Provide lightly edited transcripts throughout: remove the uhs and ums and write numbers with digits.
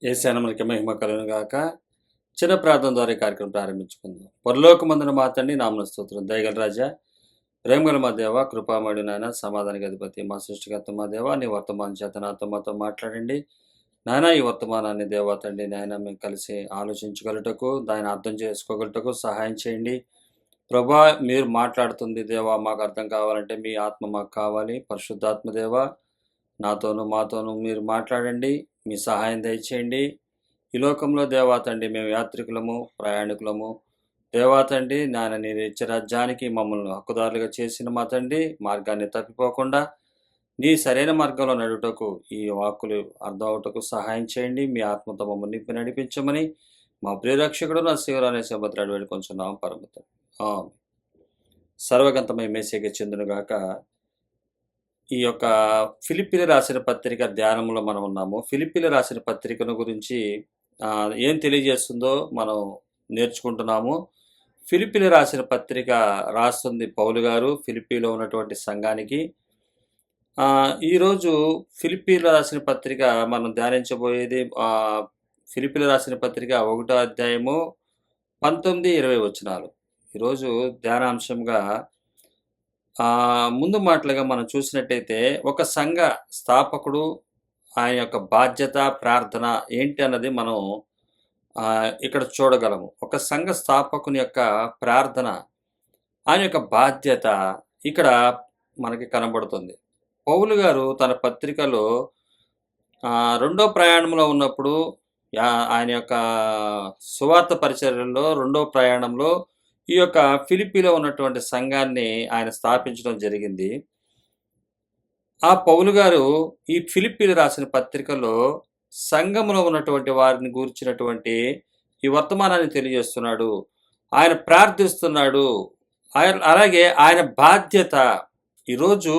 యేసయ్య మనకి మహిమ కలుగును గాక. చిన్న ప్రార్థన ద్వారా ఈ కార్యక్రమం ప్రారంభించుకుందాం. పరలోకమందున మా తండ్రి నామమున స్తోత్రం. దయగల రాజా, ప్రేమగల మా దేవ, కృపామయుడు నాయన, సమాధానానికి అధిపతి, మా సృష్టికర్త మా దేవ, నీ వర్తమానం చేత నాతో మాతో మాట్లాడండి. నాయన ఈ వర్తమానాన్ని దేవా తండ్రి నాయన మేము కలిసి ఆలోచించగలుగుటకు, దాన్ని అర్థం చేసుకోగలుగుటకు సహాయం చేయండి. ప్రభా, మీరు మాట్లాడుతుంది దేవా మాకు అర్థం కావాలంటే మీ ఆత్మ మాకు కావాలి. పరిశుద్ధాత్మ దేవా, నాతోనూ మాతోనూ మీరు మాట్లాడండి. మీ సహాయం దయచేయండి. ఈ లోకంలో దేవాతండి మేము యాత్రికులము, ప్రయాణికులము. దేవాతండి నాయన నీ రాజ్యానికి మమ్మల్ని హక్కుదారులుగా చేసిన మా తండ్రి, మార్గాన్ని తప్పిపోకుండా నీ సరైన మార్గంలో నడుటకు ఈ వాక్కులు అర్థం అవుటకు సహాయం చేయండి. మీ ఆత్మతో మమ్మల్ని నింపి నడిపించమని మా ప్రియరక్షకుడు నా శివరు అనే సముద్రాడు వేడుకొంచున్నాం పరమతం. సర్వగంతమై మేసేకి చెందునుగాక. ఈ యొక్క ఫిలిప్పీలు రాసిన పత్రిక ధ్యానంలో మనం ఉన్నాము. ఫిలిప్పీలు రాసిన పత్రికను గురించి ఏం తెలియజేస్తుందో మనం నేర్చుకుంటున్నాము. ఫిలిప్పీలు రాసిన పత్రిక రాస్తుంది పౌలు గారు ఫిలిప్పీలో ఉన్నటువంటి సంఘానికి. ఈరోజు ఫిలిప్పీలు రాసిన పత్రిక మనం ధ్యానించబోయేది ఫిలిప్పీలు రాసిన పత్రిక 1వ అధ్యాయము 19-20 వచనాలు. ఈరోజు ధ్యానాంశంగా ముందు మాటలుగా మనం చూసినట్టయితే ఒక సంఘ స్థాపకుడు, ఆయన యొక్క బాధ్యత, ప్రార్థన ఏంటి అన్నది మనం ఇక్కడ చూడగలము. ఒక సంఘ స్థాపకుని యొక్క ప్రార్థన, ఆయన యొక్క బాధ్యత ఇక్కడ మనకి కనబడుతుంది. పౌలు గారు తన పత్రికలో రెండో ప్రయాణంలో ఉన్నప్పుడు, ఆయన యొక్క సువార్త పరిచర్యలో రెండో ప్రయాణంలో ఈ యొక్క ఫిలిప్పీలో ఉన్నటువంటి సంఘాన్ని ఆయన స్థాపించడం జరిగింది. ఆ పౌలు గారు ఈ ఫిలిప్పీలు రాసిన పత్రికలో సంఘంలో ఉన్నటువంటి వారిని గూర్చినటువంటి ఈ వర్తమానాన్ని తెలియజేస్తున్నాడు. ఆయన ప్రార్థిస్తున్నాడు. అలాగే ఆయన బాధ్యత. ఈరోజు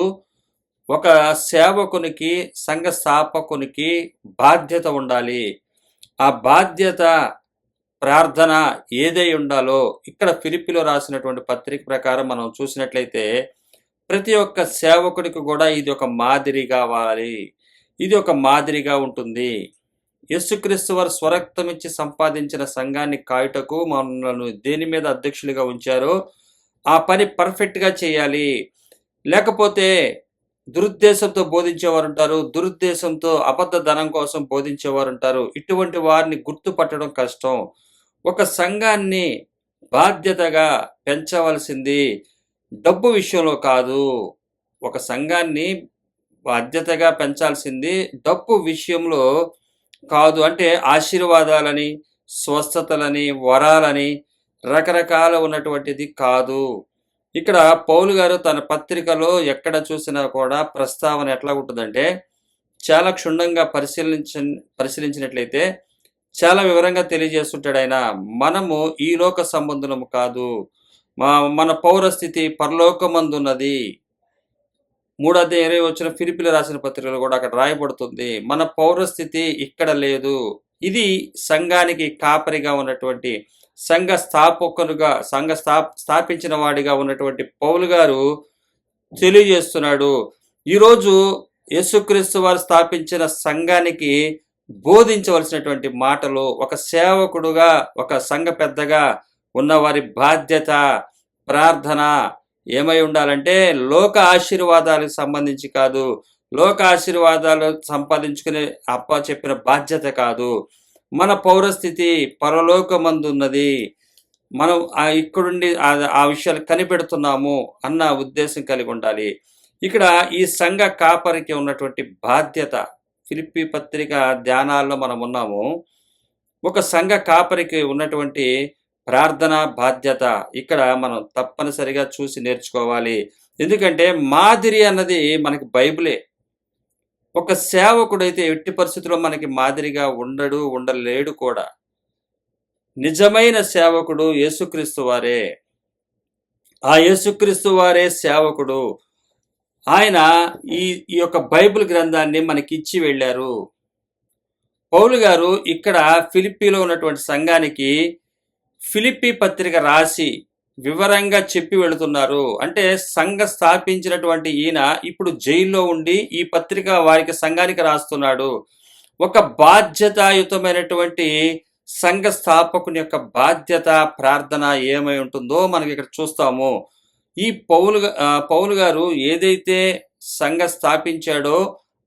ఒక సేవకునికి, సంఘ స్థాపకునికి బాధ్యత ఉండాలి. ఆ బాధ్యత, ప్రార్థన ఏదై ఉండాలో ఇక్కడ ఫిలిప్పీలో రాసినటువంటి పత్రిక ప్రకారం మనం చూసినట్లయితే ప్రతి ఒక్క సేవకుడికి కూడా ఇది ఒక మాదిరి కావాలి. ఇది ఒక మాదిరిగా ఉంటుంది. యేసుక్రీస్తు వారు స్వరక్తం ఇచ్చి సంపాదించిన సంఘాన్ని కాయుటకు మనల్ని దేని మీద అధ్యక్షులుగా ఉంచారో ఆ పని పర్ఫెక్ట్గా చేయాలి. లేకపోతే దురుద్దేశంతో బోధించేవారు ఉంటారు, దురుద్దేశంతో అబద్ధ ధనం కోసం బోధించేవారు ఉంటారు. ఇటువంటి వారిని గుర్తుపట్టడం కష్టం. ఒక సంఘాన్ని బాధ్యతగా పెంచవలసింది డబ్బు విషయంలో కాదు. ఒక సంఘాన్ని బాధ్యతగా పెంచాల్సింది డబ్బు విషయంలో కాదు. అంటే ఆశీర్వాదాలని, స్వస్థతలని, వరాలని, రకరకాల ఉన్నటువంటిది కాదు. ఇక్కడ పౌలు గారు తన పత్రికలో ఎక్కడ చూసినా కూడా ప్రస్తావన ఎట్లా ఉంటుందంటే చాలా క్షుణ్ణంగా పరిశీలించినట్లయితే చాలా వివరంగా తెలియజేస్తుంటాడు ఆయన. మనము ఈ లోక సంబంధులము కాదు, మన పౌరస్థితి పరలోకమందున్నది. 3:20 వచ్చిన ఫిలిప్పీలు రాసిన పత్రికలో కూడా అక్కడ రాయబడుతుంది. మన పౌరస్థితి ఇక్కడ లేదు. ఇది సంఘానికి కాపరిగా ఉన్నటువంటి, సంఘ స్థాపకులుగా, స్థాపించిన వాడిగా ఉన్నటువంటి పౌలు గారు తెలియజేస్తున్నాడు. ఈరోజు యేసుక్రీస్తు వారు స్థాపించిన సంఘానికి బోధించవలసినటువంటి మాటలు, ఒక సేవకుడుగా, ఒక సంఘ పెద్దగా ఉన్నవారి బాధ్యత, ప్రార్థన ఏమై ఉండాలంటే లోక ఆశీర్వాదాలకు సంబంధించి కాదు, లోక ఆశీర్వాదాలు సంపాదించుకునే చెప్పిన బాధ్యత కాదు. మన పౌరస్థితి పరలోకమందున్నది, మనం ఇక్కడుండి ఆ విషయాలు కనిపెడుతున్నాము అన్న ఉద్దేశం కలిగి ఉండాలి. ఇక్కడ ఈ సంఘ కాపరికి ఉన్నటువంటి బాధ్యత, ఫిలిప్పీ పత్రిక ధ్యానాల్లో మనం ఉన్నాము. ఒక సంఘ కాపరికి ఉన్నటువంటి ప్రార్థన బాధ్యత ఇక్కడ మనం తప్పనిసరిగా చూసి నేర్చుకోవాలి. ఎందుకంటే మాదిరి అన్నది మనకి బైబిలే. ఒక సేవకుడైతే ఎట్టి పరిస్థితుల్లో మనకి మాదిరిగా ఉండలేడు కూడా. నిజమైన సేవకుడు యేసుక్రీస్తు వారే. ఆ యేసుక్రీస్తు వారే సేవకుడు. ఆయన ఈ యొక్క బైబిల్ గ్రంథాన్ని మనకి ఇచ్చి వెళ్ళారు. పౌలు గారు ఇక్కడ ఫిలిప్పీలో ఉన్నటువంటి సంఘానికి ఫిలిప్పీ పత్రిక రాసి వివరంగా చెప్పి వెళుతున్నారు. అంటే సంఘ స్థాపించినటువంటి ఈయన ఇప్పుడు జైల్లో ఉండి ఈ పత్రిక వారికి సంఘానికి రాస్తున్నాడు. ఒక బాధ్యతాయుతమైనటువంటి సంఘ స్థాపకుని యొక్క బాధ్యత ప్రార్థన ఏమై ఉంటుందో మనకి ఇక్కడ చూస్తాము. ఈ పౌలు గారు ఏదైతే సంఘ స్థాపించాడో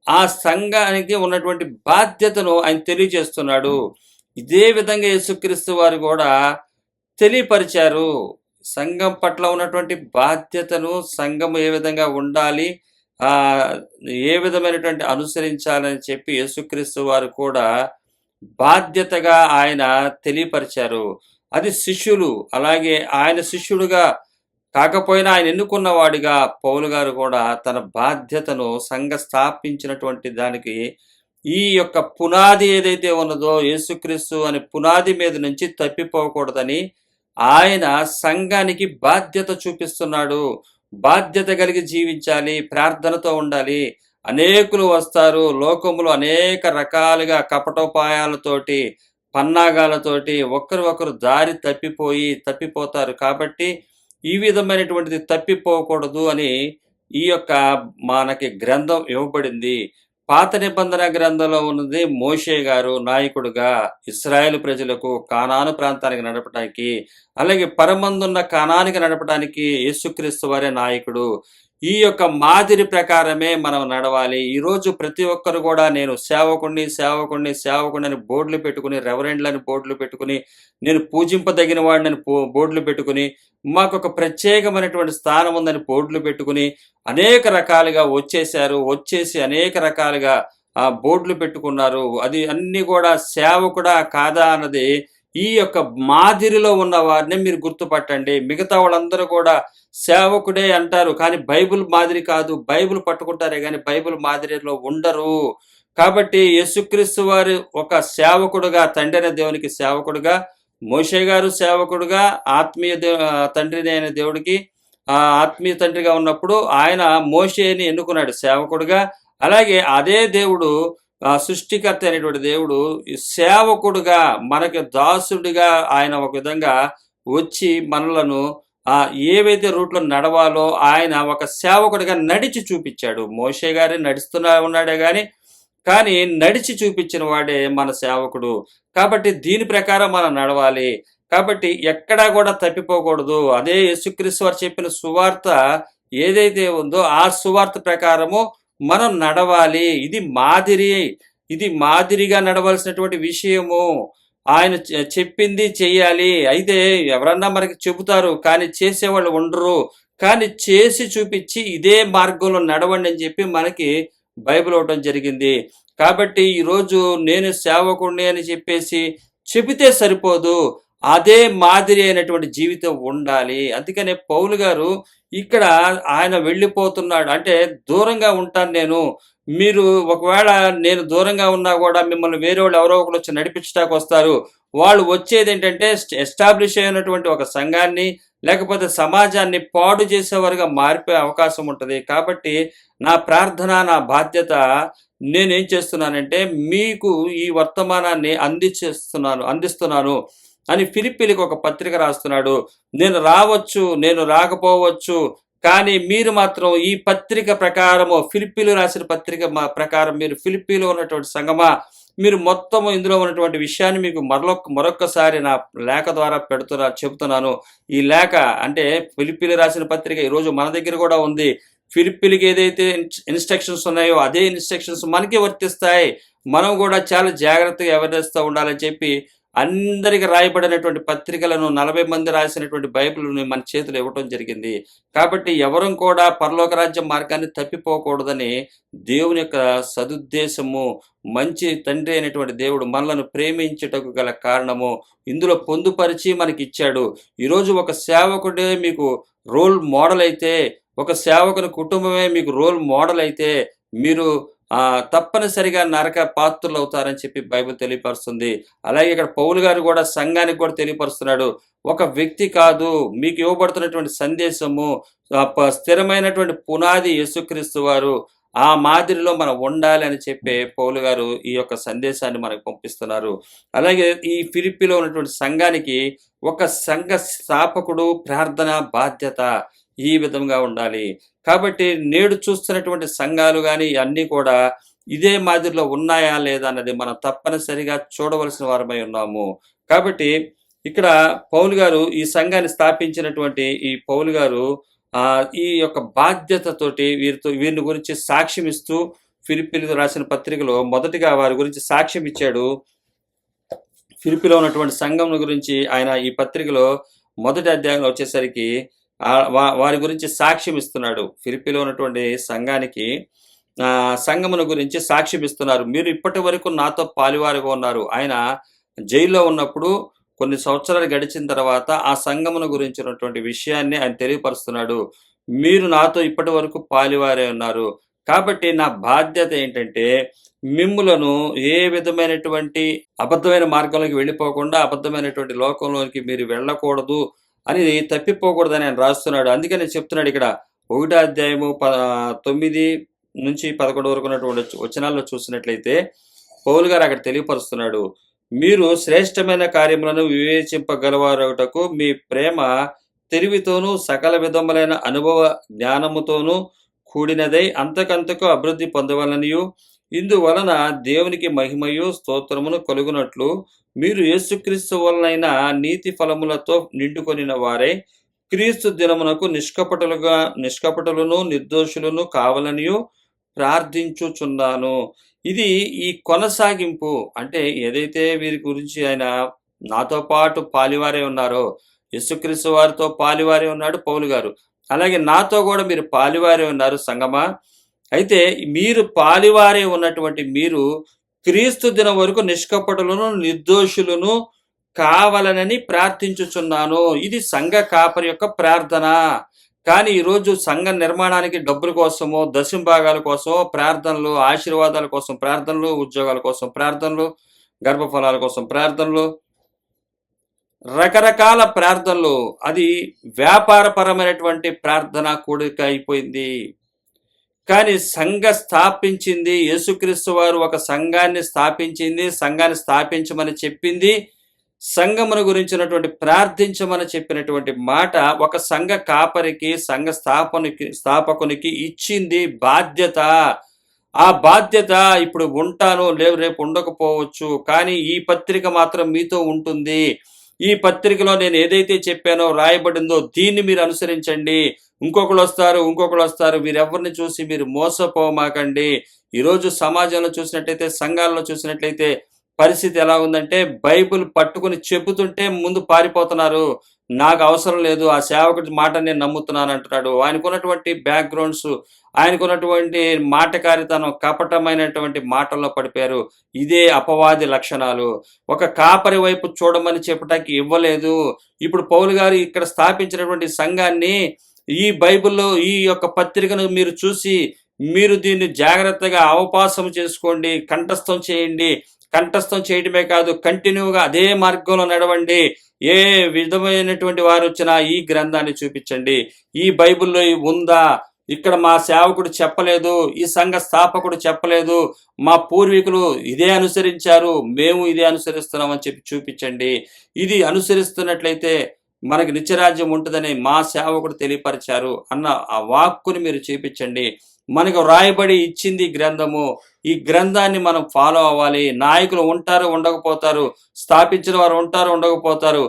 ఆ సంఘానికి ఉన్నటువంటి బాధ్యతను ఆయన తెలియజేస్తున్నాడు. ఇదే విధంగా యేసుక్రీస్తు వారు కూడా తెలియపరిచారు. సంఘం పట్ల ఉన్నటువంటి బాధ్యతను, సంఘం ఏ విధంగా ఉండాలి, ఏ విధమైనటువంటి అనుసరించాలని చెప్పి యేసుక్రీస్తు వారు కూడా బాధ్యతగా ఆయన తెలియపరిచారు. అది శిష్యులు, అలాగే ఆయన శిష్యుడుగా కాకపోయినా ఆయన ఎన్నుకున్నవాడిగా పౌలు గారు కూడా తన బాధ్యతను సంఘ స్థాపించినటువంటి దానికి ఈ యొక్క పునాది ఏదైతే ఉన్నదో యేసుక్రీస్తు అనే పునాది మీద నుంచి తప్పిపోకూడదని ఆయన సంఘానికి బాధ్యత చూపిస్తున్నాడు. బాధ్యత కలిగి జీవించాలి, ప్రార్థనతో ఉండాలి. అనేకులు వస్తారు, లోకములు అనేక రకాలుగా కపటోపాయాలతోటి, పన్నాగాలతోటి ఒకరు దారి తప్పిపోతారు. కాబట్టి ఈ విధమైనటువంటిది తప్పిపోకూడదు అని ఈ యొక్క మనకి గ్రంథం ఇవ్వబడింది. పాత నిబంధన గ్రంథంలో ఉన్నది మోషే గారు నాయకుడుగా ఇశ్రాయేలు ప్రజలకు కానాను ప్రాంతానికి నడపడానికి, అలాగే పరమందున్న కానానికి నడపడానికి యేసుక్రీస్తు వారే నాయకుడు. ఈ యొక్క మాదిరి ప్రకారమే మనం నడవాలి. ఈరోజు ప్రతి ఒక్కరు కూడా నేను సేవకుడిని అని బోర్డులు పెట్టుకుని, రెవరెండ్లని బోర్డులు పెట్టుకుని, నేను పూజింపదగిన వాడిని బోర్డులు పెట్టుకుని, మాకు ఒక ప్రత్యేకమైనటువంటి స్థానం ఉందని బోర్డులు పెట్టుకుని అనేక రకాలుగా వచ్చేసి అనేక రకాలుగా బోర్డులు పెట్టుకున్నారు. అది అన్ని కూడా సేవకుడా కాదా అన్నది ఈ యొక్క మాదిరిలో ఉన్న వారిని మీరు గుర్తుపట్టండి. మిగతా వాళ్ళందరూ కూడా సేవకుడే అంటారు, కానీ బైబిల్ మాదిరి కాదు. బైబిల్ పట్టుకుంటారే కానీ బైబిల్ మాదిరిలో ఉండరు. కాబట్టి యేసుక్రీస్తు వారు ఒక సేవకుడుగా, తండ్రి అయిన దేవునికి సేవకుడుగా, మోషే గారు సేవకుడుగా, ఆత్మీయ తండ్రి అయిన దేవుడికి ఆత్మీయ తండ్రిగా ఉన్నప్పుడు ఆయన మోషేని ఎన్నుకున్నాడు సేవకుడుగా. అలాగే అదే దేవుడు, సృష్టికర్త అయినటువంటి దేవుడు సేవకుడుగా, మనకి దాసుడిగా ఆయన ఒక విధంగా వచ్చి మనలను ఏవైతే రూట్లో నడవాలో ఆయన ఒక సేవకుడిగా నడిచి చూపించాడు. మోషే గారే ఉన్నాడే కానీ నడిచి చూపించిన వాడే మన సేవకుడు. కాబట్టి దీని ప్రకారం మనం నడవాలి. కాబట్టి ఎక్కడా కూడా తప్పిపోకూడదు. అదే యేసుక్రీస్తు వారు చెప్పిన సువార్త ఏదైతే ఉందో ఆ సువార్త ప్రకారము మనం నడవాలి. ఇది మాదిరిగా నడవలసినటువంటి విషయము. ఆయన చెప్పింది చెయ్యాలి. అయితే ఎవరన్నా మనకి చెబుతారు, కానీ చేసేవాళ్ళు ఉండరు. కానీ చేసి చూపించి ఇదే మార్గంలో నడవండి అని చెప్పి మనకి బైబిల్ ఇవ్వడం జరిగింది. కాబట్టి ఈరోజు నేను సేవకుడిని అని చెప్పేసి చెబితే సరిపోదు, అదే మాదిరి అయినటువంటి జీవితం ఉండాలి. అందుకనే పౌలు గారు ఇక్కడ ఆయన వెళ్ళిపోతున్నాడు అంటే, దూరంగా ఉంటాను నేను, మీరు ఒకవేళ నేను దూరంగా ఉన్నా కూడా మిమ్మల్ని వేరే వాళ్ళు ఎవరో ఒకరు వచ్చి నడిపించడానికి వస్తారు. వాళ్ళు వచ్చేది ఏంటంటే ఎస్టాబ్లిష్ అయినటువంటి ఒక సంఘాన్ని లేకపోతే సమాజాన్ని పాడు చేసేవారుగా మారిపోయే అవకాశం ఉంటుంది. కాబట్టి నా ప్రార్థన, నా బాధ్యత నేనేం చేస్తున్నానంటే మీకు ఈ వర్తమానాన్ని అందిస్తున్నాను అని ఫిలిప్పీలకు ఒక పత్రిక రాస్తున్నాడు. నేను రావచ్చు, నేను రాకపోవచ్చు, కానీ మీరు మాత్రం ఈ పత్రిక ప్రకారము, ఫిలిప్పీలు రాసిన పత్రిక ప్రకారం మీరు ఫిలిప్పీలో ఉన్నటువంటి సంగమా, మీరు మొత్తము ఇందులో ఉన్నటువంటి విషయాన్ని మీకు మరొక్కసారి నా లేఖ ద్వారా చెబుతున్నాను. ఈ లేఖ అంటే ఫిలిప్పీలు రాసిన పత్రిక ఈరోజు మన దగ్గర కూడా ఉంది. ఫిలిప్పీలకి ఏదైతే ఇన్స్ట్రక్షన్స్ ఉన్నాయో అదే ఇన్స్ట్రక్షన్స్ మనకి వర్తిస్తాయి. మనం కూడా చాలా జాగ్రత్తగా ఎవరిస్తూ ఉండాలని చెప్పి అందరికి రాయబడినటువంటి పత్రికలను 40 మంది రాసినటువంటి బైబిల్ని మన చేతులు ఇవ్వటం జరిగింది. కాబట్టి ఎవరూ కూడా పరలోక రాజ్యం మార్గాన్ని తప్పిపోకూడదని దేవుని యొక్క సదుద్దేశము, మంచి తండ్రి అయినటువంటి దేవుడు మనలను ప్రేమించుటకు గల కారణము ఇందులో పొందుపరిచి మనకి ఇచ్చాడు. ఈరోజు ఒక సేవకుడే మీకు రోల్ మోడల్ అయితే, ఒక సేవకుని కుటుంబమే మీకు రోల్ మోడల్ అయితే మీరు తప్పనిసరిగా నరక పాత్రులు అవుతారని చెప్పి బైబిల్ తెలియపరుస్తుంది. అలాగే ఇక్కడ పౌలు గారు కూడా సంఘానికి కూడా తెలియపరుస్తున్నాడు. ఒక వ్యక్తి కాదు, మీకు ఇవ్వబడుతున్నటువంటి సందేశము స్థిరమైనటువంటి పునాది యేసుక్రీస్తు వారు. ఆ మాదిరిలో మనం ఉండాలి అని చెప్పే పౌలు గారు ఈ యొక్క సందేశాన్ని మనకు పంపిస్తున్నారు. అలాగే ఈ ఫిలిప్పీలో ఉన్నటువంటి సంఘానికి ఒక సంఘ స్థాపకుడు, ప్రార్థన బాధ్యత ఈ విధంగా ఉండాలి. కాబట్టి నేడు చూస్తున్నటువంటి సంఘాలు కానీ అన్నీ కూడా ఇదే మాదిరిలో ఉన్నాయా లేదా అన్నది మనం తప్పనిసరిగా చూడవలసిన వారమై ఉన్నాము. కాబట్టి ఇక్కడ పౌలు గారు ఈ సంఘాన్ని స్థాపించినటువంటి ఈ పౌలు గారు ఈ యొక్క బాధ్యతతోటి వీరిని గురించి సాక్ష్యం ఇస్తూ ఫిలిప్పీలకు రాసిన పత్రికలో మొదటిగా వారి గురించి సాక్ష్యం ఇచ్చాడు. ఫిలిప్పీలో ఉన్నటువంటి సంఘం గురించి ఆయన ఈ పత్రికలో మొదటి అధ్యాయంలో వచ్చేసరికి వారి గురించి సాక్ష్యం ఇస్తున్నాడు. ఫిలిప్పీలో ఉన్నటువంటి సంఘానికి సంఘమును గురించి సాక్ష్యం ఇస్తున్నారు. మీరు ఇప్పటి వరకు నాతో పాలువారుగా ఉన్నారు. ఆయన జైల్లో ఉన్నప్పుడు కొన్ని సంవత్సరాలు గడిచిన తర్వాత ఆ సంఘమును గురించినటువంటి విషయాన్ని ఆయన తెలియపరుస్తున్నాడు. మీరు నాతో ఇప్పటి వరకు పాలువారే ఉన్నారు. కాబట్టి నా బాధ్యత ఏంటంటే మిమ్ములను ఏ విధమైనటువంటి అబద్ధమైన మార్గంలోకి వెళ్ళిపోకుండా అబద్ధమైనటువంటి లోకంలోకి మీరు వెళ్ళకూడదు అని తప్పిపోకూడదని ఆయన రాస్తున్నాడు. అందుకని చెప్తున్నాడు ఇక్కడ 1వ అధ్యాయము 9 నుంచి 11 వరకు ఉన్నటువంటి వచనాల్లో చూసినట్లయితే పౌలు గారు అక్కడ తెలియపరుస్తున్నాడు. మీరు శ్రేష్టమైన కార్యములను వివేచింపగలవారటకు మీ ప్రేమ తెలివితోనూ సకల విధములైన అనుభవ జ్ఞానముతోనూ కూడినదై అంతకంతకు అభివృద్ధి పొందవలనియు ఇందువలన దేవునికి మహిమయు స్తోత్రమును కలుగునట్లు మీరు యేసుక్రీస్తు వలనైన నీతి ఫలములతో నిండుకొనిన వారై క్రీస్తు దినమునకు నిష్కపటులను నిర్దోషులను కావాలనియు ప్రార్థించుచున్నాను. ఇది ఈ కొనసాగింపు. అంటే ఏదైతే వీరి గురించి ఆయన నాతో పాటు పాలివారే ఉన్నారో, యేసుక్రీస్తు వారితో పాలివారే ఉన్నాడు పౌలు గారు, అలాగే నాతో కూడా మీరు పాలివారే ఉన్నారు సంగమా. అయితే మీరు పాలివారే ఉన్నటువంటి మీరు క్రీస్తు దినం వరకు నిష్కపటులను నిర్దోషులను కావాలనని ప్రార్థించుచున్నాను. ఇది సంఘ కాపరి యొక్క ప్రార్థన. కానీ ఈరోజు సంఘ నిర్మాణానికి డబ్బుల కోసమో, దశంభాగాల కోసమో ప్రార్థనలు, ఆశీర్వాదాల కోసం ప్రార్థనలు, ఉద్యోగాల కోసం ప్రార్థనలు, గర్భఫలాల కోసం ప్రార్థనలు, రకరకాల ప్రార్థనలు, అది వ్యాపారపరమైనటువంటి ప్రార్థన కూడిక అయిపోయింది. కానీ సంఘ స్థాపించింది యేసుక్రీస్తు వారు. ఒక సంఘాన్ని స్థాపించింది, సంఘాన్ని స్థాపించమని చెప్పింది, సంఘమును గురించినటువంటి ప్రార్థించమని చెప్పినటువంటి మాట ఒక సంఘ కాపరికి, సంఘ స్థాపకునికి ఇచ్చింది బాధ్యత. ఆ బాధ్యత ఇప్పుడు ఉంటాను, రేపు ఉండకపోవచ్చు, కానీ ఈ పత్రిక మాత్రం మీతో ఉంటుంది. ఈ పత్రికలో నేను ఏదైతే చెప్పానో రాయబడిందో దీన్ని మీరు అనుసరించండి. ఇంకొకరు వస్తారు, వీరెవరిని చూసి మీరు మోసపోమాకండి. ఈరోజు సమాజంలో చూసినట్లయితే, సంఘాల్లో చూసినట్లయితే పరిస్థితి ఎలా ఉందంటే, బైబిల్ పట్టుకుని చెబుతుంటే ముందు పారిపోతున్నారు. నాకు అవసరం లేదు, ఆ సేవకుడి మాట నేను నమ్ముతున్నాను అంటున్నాడు. ఆయనకున్నటువంటి బ్యాక్గ్రౌండ్స్, ఆయనకున్నటువంటి మాటకారితనం, కపటమైనటువంటి మాటల్లో పడిపోయారు. ఇదే అపవాది లక్షణాలు. ఒక కాపరి వైపు చూడమని చెప్పటానికి ఇవ్వలేదు. ఇప్పుడు పౌలు గారు ఇక్కడ స్థాపించినటువంటి సంఘాన్ని, ఈ బైబిల్లో ఈ యొక్క పత్రికను మీరు చూసి మీరు దీన్ని జాగ్రత్తగా అవపాసం చేసుకోండి, కంఠస్థం చేయండి. కంఠస్థం చేయడమే కాదు, కంటిన్యూగా అదే మార్గంలో నడవండి. ఏ విధమైనటువంటి వారు వచ్చినా ఈ గ్రంథాన్ని చూపించండి. ఈ బైబిల్లో ఉందా? ఇక్కడ మా సేవకుడు చెప్పలేదు, ఈ సంఘ స్థాపకుడు చెప్పలేదు, మా పూర్వీకులు ఇదే అనుసరించారు, మేము ఇదే అనుసరిస్తున్నామని చెప్పి చూపించండి. ఇది అనుసరిస్తున్నట్లయితే మనకి నిత్యరాజ్యం ఉంటుందని మా సేవకుడు తెలియపరిచారు అన్న ఆ వాక్కుని మీరు చూపించండి. మనకు రాయబడి ఇచ్చింది గ్రంథము. ఈ గ్రంథాన్ని మనం ఫాలో అవ్వాలి. నాయకులు ఉంటారు, ఉండకపోతారు, స్థాపించిన వారు ఉంటారు, ఉండకపోతారు,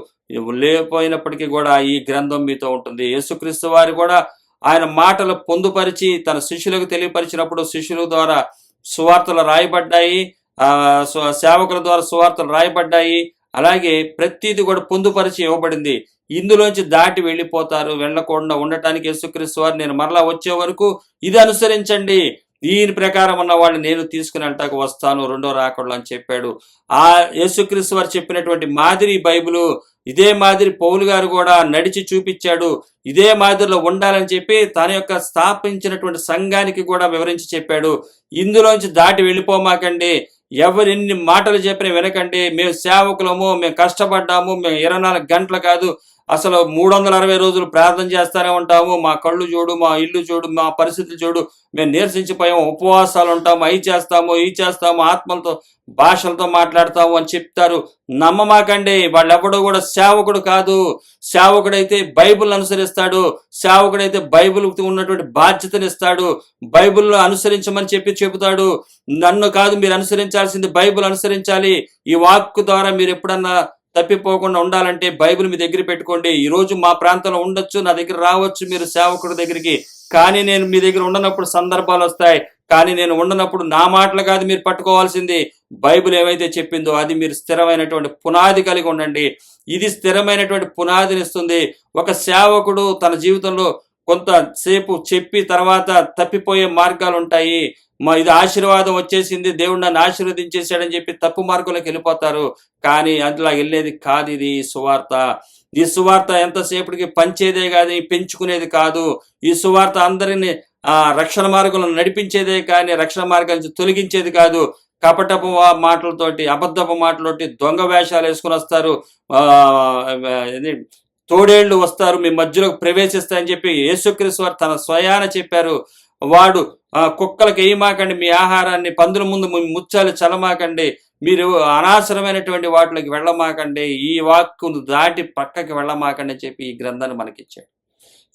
లేకపోయినప్పటికీ కూడా ఈ గ్రంథం మీతో ఉంటుంది. యేసుక్రీస్తు వారు కూడా ఆయన మాటలు పొందుపరిచి తన శిష్యులకు తెలియపరిచినప్పుడు శిష్యుల ద్వారా సువార్తలు రాయబడ్డాయి, సేవకుల ద్వారా సువార్తలు రాయబడ్డాయి. అలాగే ప్రతిది కూడా పొందుపరిచి ఇవ్వబడింది. ఇందులోంచి దాటి వెళ్ళకుండా ఉండటానికి యేసుక్రీస్తు వారు నేను మరలా వచ్చే వరకు ఇది అనుసరించండి, దీని ప్రకారం ఉన్న వాళ్ళని నేను తీసుకుని అంటాకు వస్తాను రెండో రాకడలో అని చెప్పాడు. ఆ యేసుక్రీస్తు వారు చెప్పినటువంటి మాదిరి బైబిలు, ఇదే మాదిరి పౌలు గారు కూడా నడిచి చూపించాడు. ఇదే మాదిరిలో ఉండాలని చెప్పి తన యొక్క స్థాపించినటువంటి సంఘానికి కూడా వివరించి చెప్పాడు. ఇందులోంచి దాటి వెళ్ళిపోమాకండి, ఎవరెన్ని మాటలు చెప్పినా వినకండి. మేము సేవకులము, మేము కష్టపడ్డాము, మేము 24 గంటలు కాదు, అసలు 360 రోజులు ప్రార్థన చేస్తూనే ఉంటాము, మా కళ్ళు చూడు, మా ఇల్లు చూడు, మా పరిస్థితులు చూడు, మేము నీరసించిపోయాము, ఉపవాసాలు ఉంటాము, అవి చేస్తాము, ఇవి చేస్తాము, ఆత్మలతో భాషలతో మాట్లాడతాము అని చెప్తారు. నమ్మమాకండి. వాళ్ళెవడో కూడా సేవకుడు కాదు. సేవకుడైతే బైబిల్ అనుసరిస్తాడు. సేవకుడైతే బైబిల్ ఉన్నటువంటి బాధ్యతనిస్తాడు. బైబిల్ అనుసరించమని చెబుతాడు. నన్ను కాదు మీరు అనుసరించాల్సింది, బైబిల్ అనుసరించాలి. ఈ వాక్కు ద్వారా మీరు ఎప్పుడన్నా తప్పిపోకుండా ఉండాలంటే బైబిల్ మీ దగ్గర పెట్టుకోండి. ఈరోజు మా ప్రాంతంలో ఉండొచ్చు, నా దగ్గర రావచ్చు మీరు సేవకుడి దగ్గరికి, కానీ నేను మీ దగ్గర ఉండనప్పుడు సందర్భాలు వస్తాయి. కానీ నేను ఉండనప్పుడు నా మాటలు కాదు మీరు పట్టుకోవాల్సింది, బైబిల్ ఏవైతే చెప్పిందో అది మీరు స్థిరమైనటువంటి పునాది కలిగి ఉండండి. ఇది స్థిరమైనటువంటి పునాదినిస్తుంది. ఒక సేవకుడు తన జీవితంలో కొంతసేపు చెప్పి తర్వాత తప్పిపోయే మార్గాలు ఉంటాయి. ఇది ఆశీర్వాదం వచ్చేసింది, దేవుడు నన్ను ఆశీర్వదించేశాడని చెప్పి తప్పు మార్గంలోకి వెళ్ళిపోతారు. కానీ అట్లా వెళ్ళేది కాదు. ఇది సువార్త. ఈ సువార్త ఎంతసేపటికి పంచేదే కానీ పెంచుకునేది కాదు. ఈ సువార్త అందరినీ రక్షణ మార్గంలో నడిపించేదే కానీ రక్షణ మార్గం నుంచి తొలగించేది కాదు. కపటపు మాటలతోటి, అబద్ధపు మాటలతోటి, దొంగ వేషాలు వేసుకుని వస్తారు. తోడేళ్లు వస్తారు, మీ మధ్యలోకి ప్రవేశిస్తాయని చెప్పి యేసుక్రీస్తు వారు తన స్వయాన చెప్పారు. వాడు కుక్కలకు వేయమాకండి మీ ఆహారాన్ని, పందుల ముందు ముచ్చాలు చల్లమాకండి, మీరు అనవసరమైనటువంటి వాటిలోకి వెళ్ళమాకండి, ఈ వాక్కును దాటి పక్కకి వెళ్ళమాకండి అని చెప్పి ఈ గ్రంథాన్ని మనకిచ్చాడు.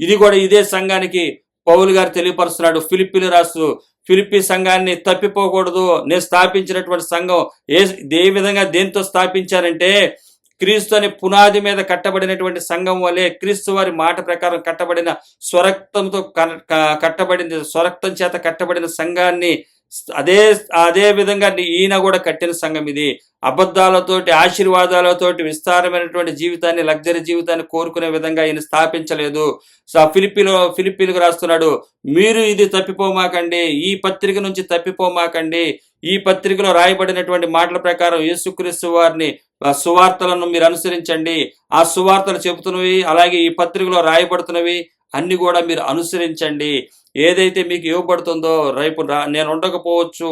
ఇది కూడా ఇదే సంఘానికి పౌలు గారు తెలియపరుస్తున్నాడు. ఫిలిప్పీలు రాస్తూ ఫిలిప్పీ సంఘాన్ని తప్పిపోకూడదు. నేను స్థాపించినటువంటి సంఘం ఏ విధంగా దేంతో స్థాపించారంటే క్రీస్తు అనే పునాది మీద కట్టబడినటువంటి సంఘం వలె, క్రీస్తు వారి మాట ప్రకారం కట్టబడిన స్వరక్తంతో కట్టబడింది, స్వరక్తం చేత కట్టబడిన సంఘాన్ని అదే విధంగా ఈయన కూడా కట్టిన సంఘం ఇది. అబద్ధాలతోటి, ఆశీర్వాదాలతోటి విస్తారమైనటువంటి జీవితాన్ని, లగ్జరీ జీవితాన్ని కోరుకునే విధంగా ఈయన స్థాపించలేదు. ఫిలిప్పీలకు రాస్తున్నాడు, మీరు ఇది తప్పిపోమాకండి, ఈ పత్రిక నుంచి తప్పిపోమాకండి. ఈ పత్రికలో రాయబడినటువంటి మాటల ప్రకారం యేసుక్రీస్తు వారిని సువార్తలను మీరు అనుసరించండి. ఆ సువార్తలు చెబుతున్నవి, అలాగే ఈ పత్రికలో రాయబడుతున్నవి అన్ని కూడా మీరు అనుసరించండి. ఏదైతే మీకు ఇవ్వబడుతుందో రేపు నేను ఉండకపోవచ్చు,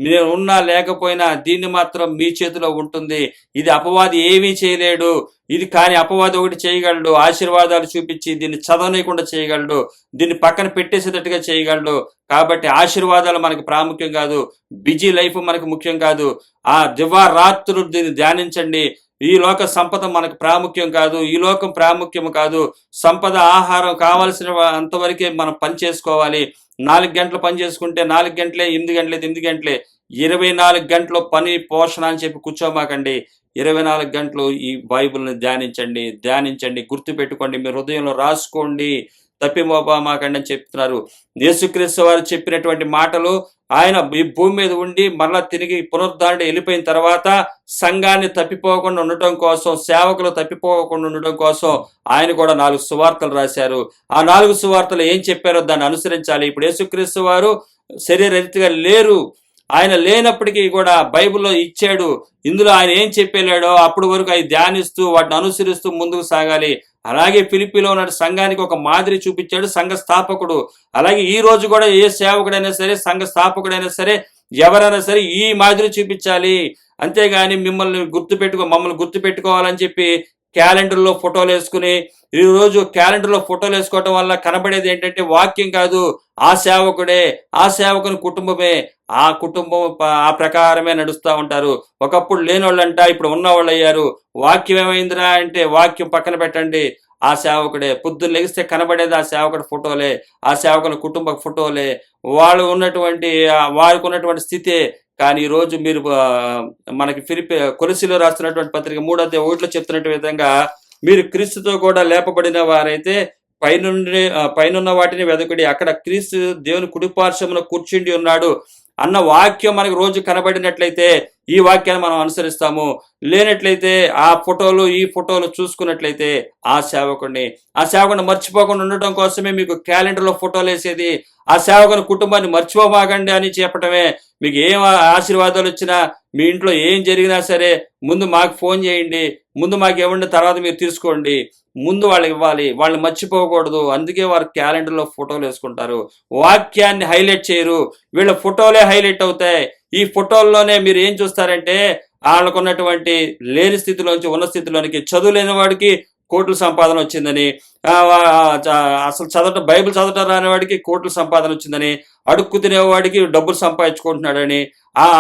నేను ఉన్నా లేకపోయినా దీన్ని మాత్రం మీ చేతిలో ఉంటుంది. ఇది అపవాది ఏమీ చేయలేడు. ఇది కానీ అపవాది ఒకటి చేయగలడు, ఆశీర్వాదాలు చూపించి దీన్ని చదవనీయకుండా చేయగలడు, దీన్ని పక్కన పెట్టేసేటట్టుగా చేయగలడు. కాబట్టి ఆశీర్వాదాలు మనకు ప్రాముఖ్యం కాదు, బిజీ లైఫ్ మనకు ముఖ్యం కాదు. ఆ దివారాత్రులు దీన్ని ధ్యానించండి. ఈ లోక సంపద మనకు ప్రాముఖ్యం కాదు, ఈ లోకం ప్రాముఖ్యం కాదు. సంపద, ఆహారం కావాల్సిన అంతవరకే మనం పని చేసుకోవాలి. 4 గంటలు పని చేసుకుంటే 4 గంటలే, 8 గంటలే 8 గంటలే, 24 గంటలు పని పోషణ అని చెప్పి కూర్చోమాకండి. 24 గంటలు ఈ బైబిల్ని ధ్యానించండి, గుర్తుపెట్టుకోండి, మీ హృదయంలో రాసుకోండి, తప్పిపోమాకండి అని చెప్తున్నారు. యేసుక్రీస్తు వారు చెప్పినటువంటి మాటలు, ఆయన ఈ భూమి మీద ఉండి మరలా తిరిగి పునరుద్ధరణ వెళ్ళిపోయిన తర్వాత సంఘాన్ని తప్పిపోకుండా ఉండటం కోసం, సేవకులు తప్పిపోకుండా ఉండటం కోసం ఆయన కూడా 4 సువార్తలు రాశారు. ఆ 4 సువార్తలు ఏం చెప్పారో దాన్ని అనుసరించాలి. ఇప్పుడు యేసుక్రీస్తు వారు శరీరరీతిగా లేరు. ఆయన లేనప్పటికీ కూడా బైబిల్లో ఇచ్చాడు. ఇందులో ఆయన ఏం చెప్పేలాడో అప్పటి వరకు అవి ధ్యానిస్తూ వాటిని అనుసరిస్తూ ముందుకు సాగాలి. అలాగే ఫిలిప్పీలో ఉన్న సంఘానికి ఒక మాదిరి చూపించాడు సంఘ స్థాపకుడు. అలాగే ఈ రోజు కూడా ఏ సేవకుడైనా సరే, సంఘ స్థాపకుడైనా సరే, ఎవరైనా సరే ఈ మాదిరి చూపించాలి. అంతేగాని మమ్మల్ని గుర్తుపెట్టుకోవాలని చెప్పి క్యాలెండర్లో ఫోటోలు వేసుకుని, ఈరోజు క్యాలెండర్లో ఫోటోలు వేసుకోవటం వల్ల కనబడేది ఏంటంటే వాక్యం కాదు, ఆ సేవకుడే, ఆ సేవకుని కుటుంబమే, ఆ కుటుంబం ఆ ప్రకారమే నడుస్తూ ఉంటారు. ఒకప్పుడు లేనోళ్ళంట ఇప్పుడు ఉన్నవాళ్ళు అయ్యారు. వాక్యం ఏమైందిరా అంటే వాక్యం పక్కన పెట్టండి, ఆ సేవకుడే. పొద్దున్న లెగిస్తే కనబడేది ఆ సేవకుడి ఫోటోలే, ఆ సేవకుల కుటుంబ ఫోటోలే, వారికి ఉన్నటువంటి స్థితే. కానీ ఈరోజు మీరు మనకి కొలసీలో రాస్తున్నటువంటి పత్రిక 3:1 చెప్తున్నట్టు విధంగా మీరు క్రీస్తుతో కూడా లేపబడిన వారైతే పైనున్న వాటిని వెదకుడి, అక్కడ క్రీస్తు దేవుని కుడిపార్శ్వమున కూర్చుండి ఉన్నాడు అన్న వాక్యం మనకు రోజు కనబడినట్లయితే ఈ వాక్యాన్ని మనం అనుసరిస్తాము. లేనట్లయితే ఆ ఫోటోలు, ఈ ఫోటోలు చూసుకున్నట్లయితే ఆ సేవకుడిని మర్చిపోకుండా ఉండటం కోసమే మీకు క్యాలెండర్లో ఫోటోలు వేసేది. ఆ సేవకుని కుటుంబాన్ని మర్చిపోమాకండి అని చెప్పటమే. మీకు ఏం ఆశీర్వాదాలు వచ్చినా, మీ ఇంట్లో ఏం జరిగినా సరే ముందు మాకు ఫోన్ చేయండి, ముందు మాకు ఇవ్వండి, తర్వాత మీరు తీసుకోండి. ముందు వాళ్ళకి ఇవ్వాలి, వాళ్ళని మర్చిపోకూడదు. అందుకే వారు క్యాలెండర్లో ఫోటోలు వేసుకుంటారు, వాక్యాన్ని హైలైట్ చేయరు. వీళ్ళ ఫోటోలే హైలైట్ అవుతాయి. ఈ ఫోటోల్లోనే మీరు ఏం చూస్తారంటే వాళ్ళకున్నటువంటి లేని స్థితిలోంచి ఉన్న స్థితిలోనికి, చదువు లేని వాడికి కోట్ల సంపాదన వచ్చిందని, అసలు బైబిల్ చదవటం రాని వాడికి కోట్ల సంపాదన వచ్చిందని, అడుక్కు తినేవాడికి డబ్బులు సంపాదించుకుంటున్నాడని,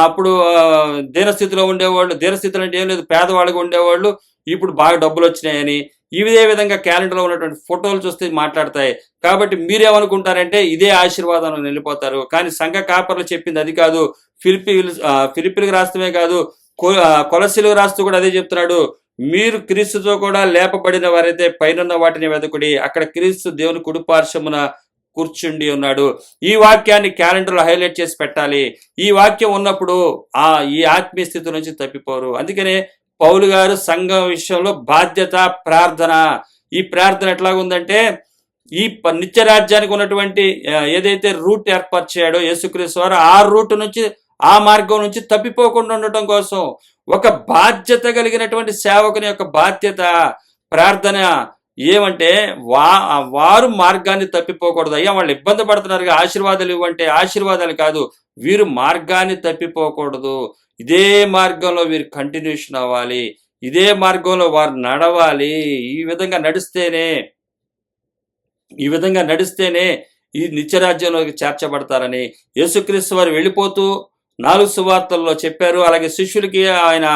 అప్పుడు దీనస్థితిలో ఉండేవాళ్ళు, దీనస్థితిలో అంటే ఏం లేదు, పేదవాళ్ళగా ఉండేవాళ్ళు ఇప్పుడు బాగా డబ్బులు వచ్చినాయని, ఇదే విధంగా క్యాలెండర్లో ఉన్నటువంటి ఫోటోలు చూస్తే మాట్లాడతాయి. కాబట్టి మీరేమనుకుంటారంటే ఇదే ఆశీర్వాదం వెళ్ళిపోతారు. కానీ సంఘ కాపర్లు చెప్పింది అది కాదు. ఫిలిప్పీలకు రాస్తమే కాదు, కొలస్సీలకు రాస్తూ కూడా అదే చెప్తున్నాడు. మీరు క్రీస్తుతో కూడా లేపబడిన వారైతే పైనున్న వాటిని వెతకుడి, అక్కడ క్రీస్తు దేవుని కుడిపార్శ్వమున కూర్చుండి ఉన్నాడు. ఈ వాక్యాన్ని క్యాలెండర్లో హైలైట్ చేసి పెట్టాలి. ఈ వాక్యం ఉన్నప్పుడు ఈ ఆత్మీయ స్థితి నుంచి తప్పిపోరు. అందుకనే పౌలు గారు సంఘం విషయంలో బాధ్యత, ప్రార్థన. ఈ ప్రార్థన ఎట్లాగుందంటే ఈ నిత్య రాజ్యానికి ఉన్నటువంటి ఏదైతే రూట్ ఏర్పరిచాడో యేసుక్రీస్తు వారు, ఆ రూట్ నుంచి, ఆ మార్గం నుంచి తప్పిపోకుండా ఉండటం కోసం ఒక బాధ్యత కలిగినటువంటి సేవకుని యొక్క బాధ్యత ప్రార్థన ఏమంటే వారు మార్గాన్ని తప్పిపోకూడదు. అయ్యా వాళ్ళు ఇబ్బంది పడుతున్నారు, ఆశీర్వాదాలు ఇవ్వంటే ఆశీర్వాదాలు కాదు, వీరు మార్గాన్ని తప్పిపోకూడదు. ఇదే మార్గంలో వీరు కంటిన్యూషన్ అవ్వాలి, ఇదే మార్గంలో వారు నడవాలి. ఈ విధంగా నడిస్తేనే ఈ నిత్యరాజ్యంలోకి చేర్చబడతారని యేసుక్రీస్తు వారు వెళ్ళిపోతూ 4 సువార్తల్లో చెప్పారు. అలాగే శిష్యులకి ఆయన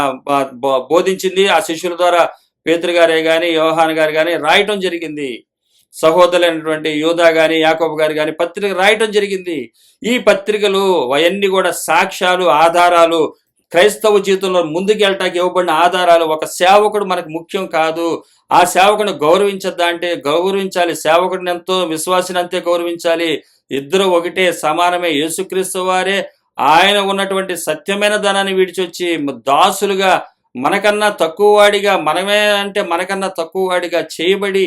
బోధించింది. ఆ శిష్యుల ద్వారా పేతురు గారే కానీ, యోహాన్ గారు కానీ రాయటం జరిగింది. సహోదరులైనటువంటి యూదా గాని, యాకోబు గారు కానీ పత్రిక రాయటం జరిగింది. ఈ పత్రికలు అవన్నీ కూడా సాక్ష్యాలు, ఆధారాలు, క్రైస్తవ జీవితంలో ముందుకెళ్ళటానికి ఇవ్వబడిన ఆధారాలు. ఒక సేవకుడు మనకు ముఖ్యం కాదు, ఆ సేవకుని గౌరవించద్దా అంటే గౌరవించాలి. సేవకుడిని ఎంతో, విశ్వాసిని అంతే గౌరవించాలి. ఇద్దరు ఒకటే, సమానమే. యేసుక్రీస్తు వారే ఆయన ఉన్నటువంటి సత్యమైన ధనాన్ని విడిచొచ్చి దాసులుగా, మనకన్నా తక్కువ వాడిగా చేయబడి,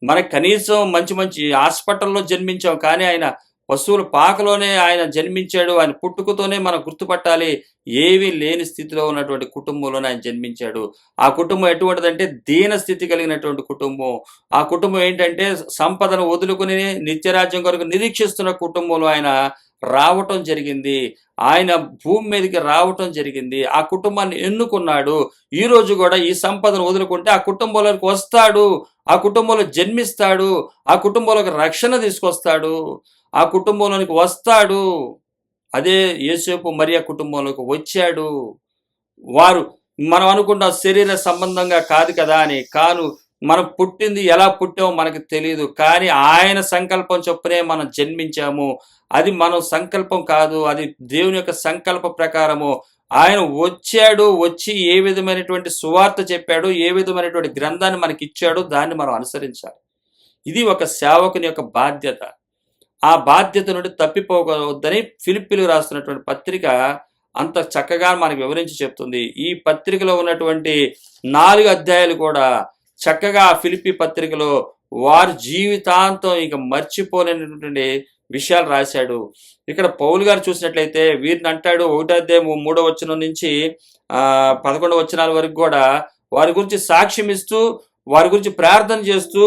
మనకు కనీసం మంచి మంచి హాస్పిటల్లో జన్మించాం, కానీ ఆయన పశువుల పాకలోనే ఆయన జన్మించాడు. ఆయన పుట్టుకతోనే మనం గుర్తుపట్టాలి. ఏమీ లేని స్థితిలో ఉన్నటువంటి కుటుంబంలోనే ఆయన జన్మించాడు. ఆ కుటుంబం ఎటువంటిదంటే దీన స్థితి కలిగినటువంటి కుటుంబం. ఆ కుటుంబం ఏంటంటే సంపదను వదులుకుని నిత్యరాజ్యం కొరకు నిరీక్షిస్తున్న కుటుంబంలో ఆయన రావటం జరిగింది. ఆయన భూమి మీదకి రావటం జరిగింది. ఆ కుటుంబాన్ని ఎన్నుకున్నాడు. ఈ రోజు కూడా ఈ సంపదను వదులుకుంటే ఆ కుటుంబంలోకి వస్తాడు, ఆ కుటుంబంలో జన్మిస్తాడు, ఆ కుటుంబంలోకి రక్షణ తీసుకొస్తాడు, ఆ కుటుంబంలోనికి వస్తాడు. అదే యేసేపు మరియ కుటుంబంలోకి వచ్చాడు. వారు మనం అనుకుంటాం శరీర సంబంధంగా కాదు కదా అని. మనం పుట్టింది ఎలా పుట్టామో మనకు తెలియదు, కానీ ఆయన సంకల్పం చొప్పునే మనం జన్మించాము. అది మన సంకల్పం కాదు, అది దేవుని యొక్క సంకల్ప ప్రకారము ఆయన వచ్చాడు. వచ్చి ఏ విధమైనటువంటి సువార్త చెప్పాడు, ఏ విధమైనటువంటి గ్రంథాన్ని మనకి ఇచ్చాడు, దాన్ని మనం అనుసరించాలి. ఇది ఒక సేవకుని యొక్క బాధ్యత. ఆ బాధ్యత నుండి తప్పిపోవద్దని ఫిలిప్పీలకు రాస్తున్నటువంటి పత్రిక అంత చక్కగా మనకు వివరించి చెప్తుంది. ఈ పత్రికలో ఉన్నటువంటి 4 అధ్యాయాలు కూడా చక్కగా ఆ ఫిలిప్పీ పత్రికలో వారి జీవితాంతం ఇక మర్చిపోలేనటువంటి విషయాలు రాశాడు. ఇక్కడ పౌలు గారు చూసినట్లయితే వీరిని అంటాడు, 1వ అధ్యాయం 3వ వచనం నుంచి 11వ వచనాల వరకు కూడా వారి గురించి సాక్ష్యం ఇస్తూ, వారి గురించి ప్రార్థన చేస్తూ,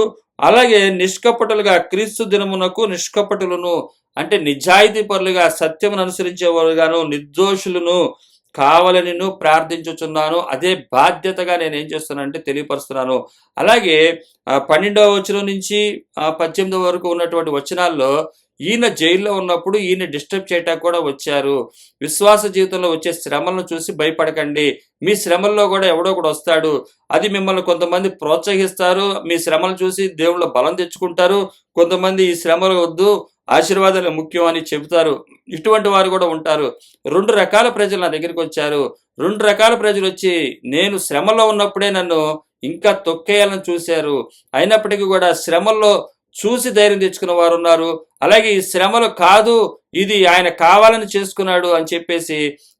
అలాగే నిష్కపటులుగా క్రీస్తు దినమునకు నిష్కపటులను అంటే నిజాయితీ పరులుగా, సత్యమును అనుసరించేవారుగాను, నిర్దోషులను కావాలని ప్రార్థించుచున్నాను. అదే బాధ్యతగా నేను ఏం చేస్తున్నానంటే తెలియపరుస్తున్నాను. అలాగే 12వ వచనం నుంచి 18వ వరకు ఉన్నటువంటి వచనాల్లో ఈయన జైల్లో ఉన్నప్పుడు ఈయన డిస్టర్బ్ చేయటానికి కూడా వచ్చారు. విశ్వాస జీవితంలో వచ్చే శ్రమలను చూసి భయపడకండి, మీ శ్రమల్లో కూడా ఎవడో ఒకడు వస్తాడు. అది మిమ్మల్ని కొంతమంది ప్రోత్సహిస్తారు, మీ శ్రమలు చూసి దేవుళ్ళ బలం తెచ్చుకుంటారు. కొంతమంది ఈ శ్రమలు వద్దు, ఆశీర్వాదాలు ముఖ్యం అని చెబుతారు. ఇటువంటి వారు కూడా ఉంటారు. 2 రకాల ప్రజలు నా దగ్గరికి వచ్చారు. 2 రకాల ప్రజలు వచ్చి నేను శ్రమలో ఉన్నప్పుడే నన్ను ఇంకా తొక్కేయాలని చూశారు. అయినప్పటికీ కూడా శ్రమల్లో చూసి ధైర్యం తెచ్చుకున్న వారు ఉన్నారు. అలాగే ఈ శ్రమలు కాదు, ఇది ఆయన కావాలని చేసుకున్నాడు అని చెప్పేసి,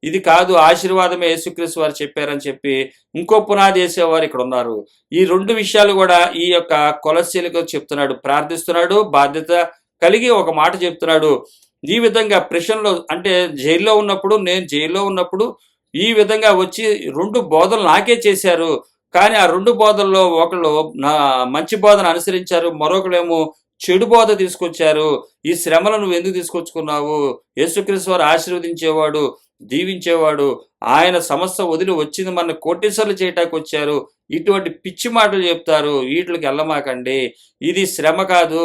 ఇది కాదు ఆశీర్వాదమే యేసుక్రీస్తు వారు చెప్పారని చెప్పి ఇంకో పునాది వేసేవారు ఇక్కడ ఉన్నారు. ఈ 2 విషయాలు కూడా ఈ యొక్క కొలస్సీలకు చెప్తున్నాడు. ప్రార్థిస్తున్నాడు, బాధ్యత కలిగి ఒక మాట చెప్తున్నాడు. ఈ విధంగా ప్రెషన్లో అంటే నేను జైల్లో ఉన్నప్పుడు ఈ విధంగా వచ్చి 2 బోధలు నాకే చేశారు. కానీ ఆ 2 బోధల్లో ఒకళ్ళు నా మంచి బోధన అనుసరించారు, మరొకళ్ళేమో చెడు బోధ తీసుకొచ్చారు. ఈ శ్రమలు నువ్వు ఎందుకు తీసుకొచ్చుకున్నావు? యేసుక్రీస్తు వారు ఆశీర్వదించేవాడు, దీవించేవాడు. ఆయన సమస్త వదిలి వచ్చింది మన కోటీశ్వర్లు చేయటానికి వచ్చారు. ఇటువంటి పిచ్చి మాటలు చెప్తారు. వీటికి వెళ్ళమాకండి. ఇది శ్రమ కాదు.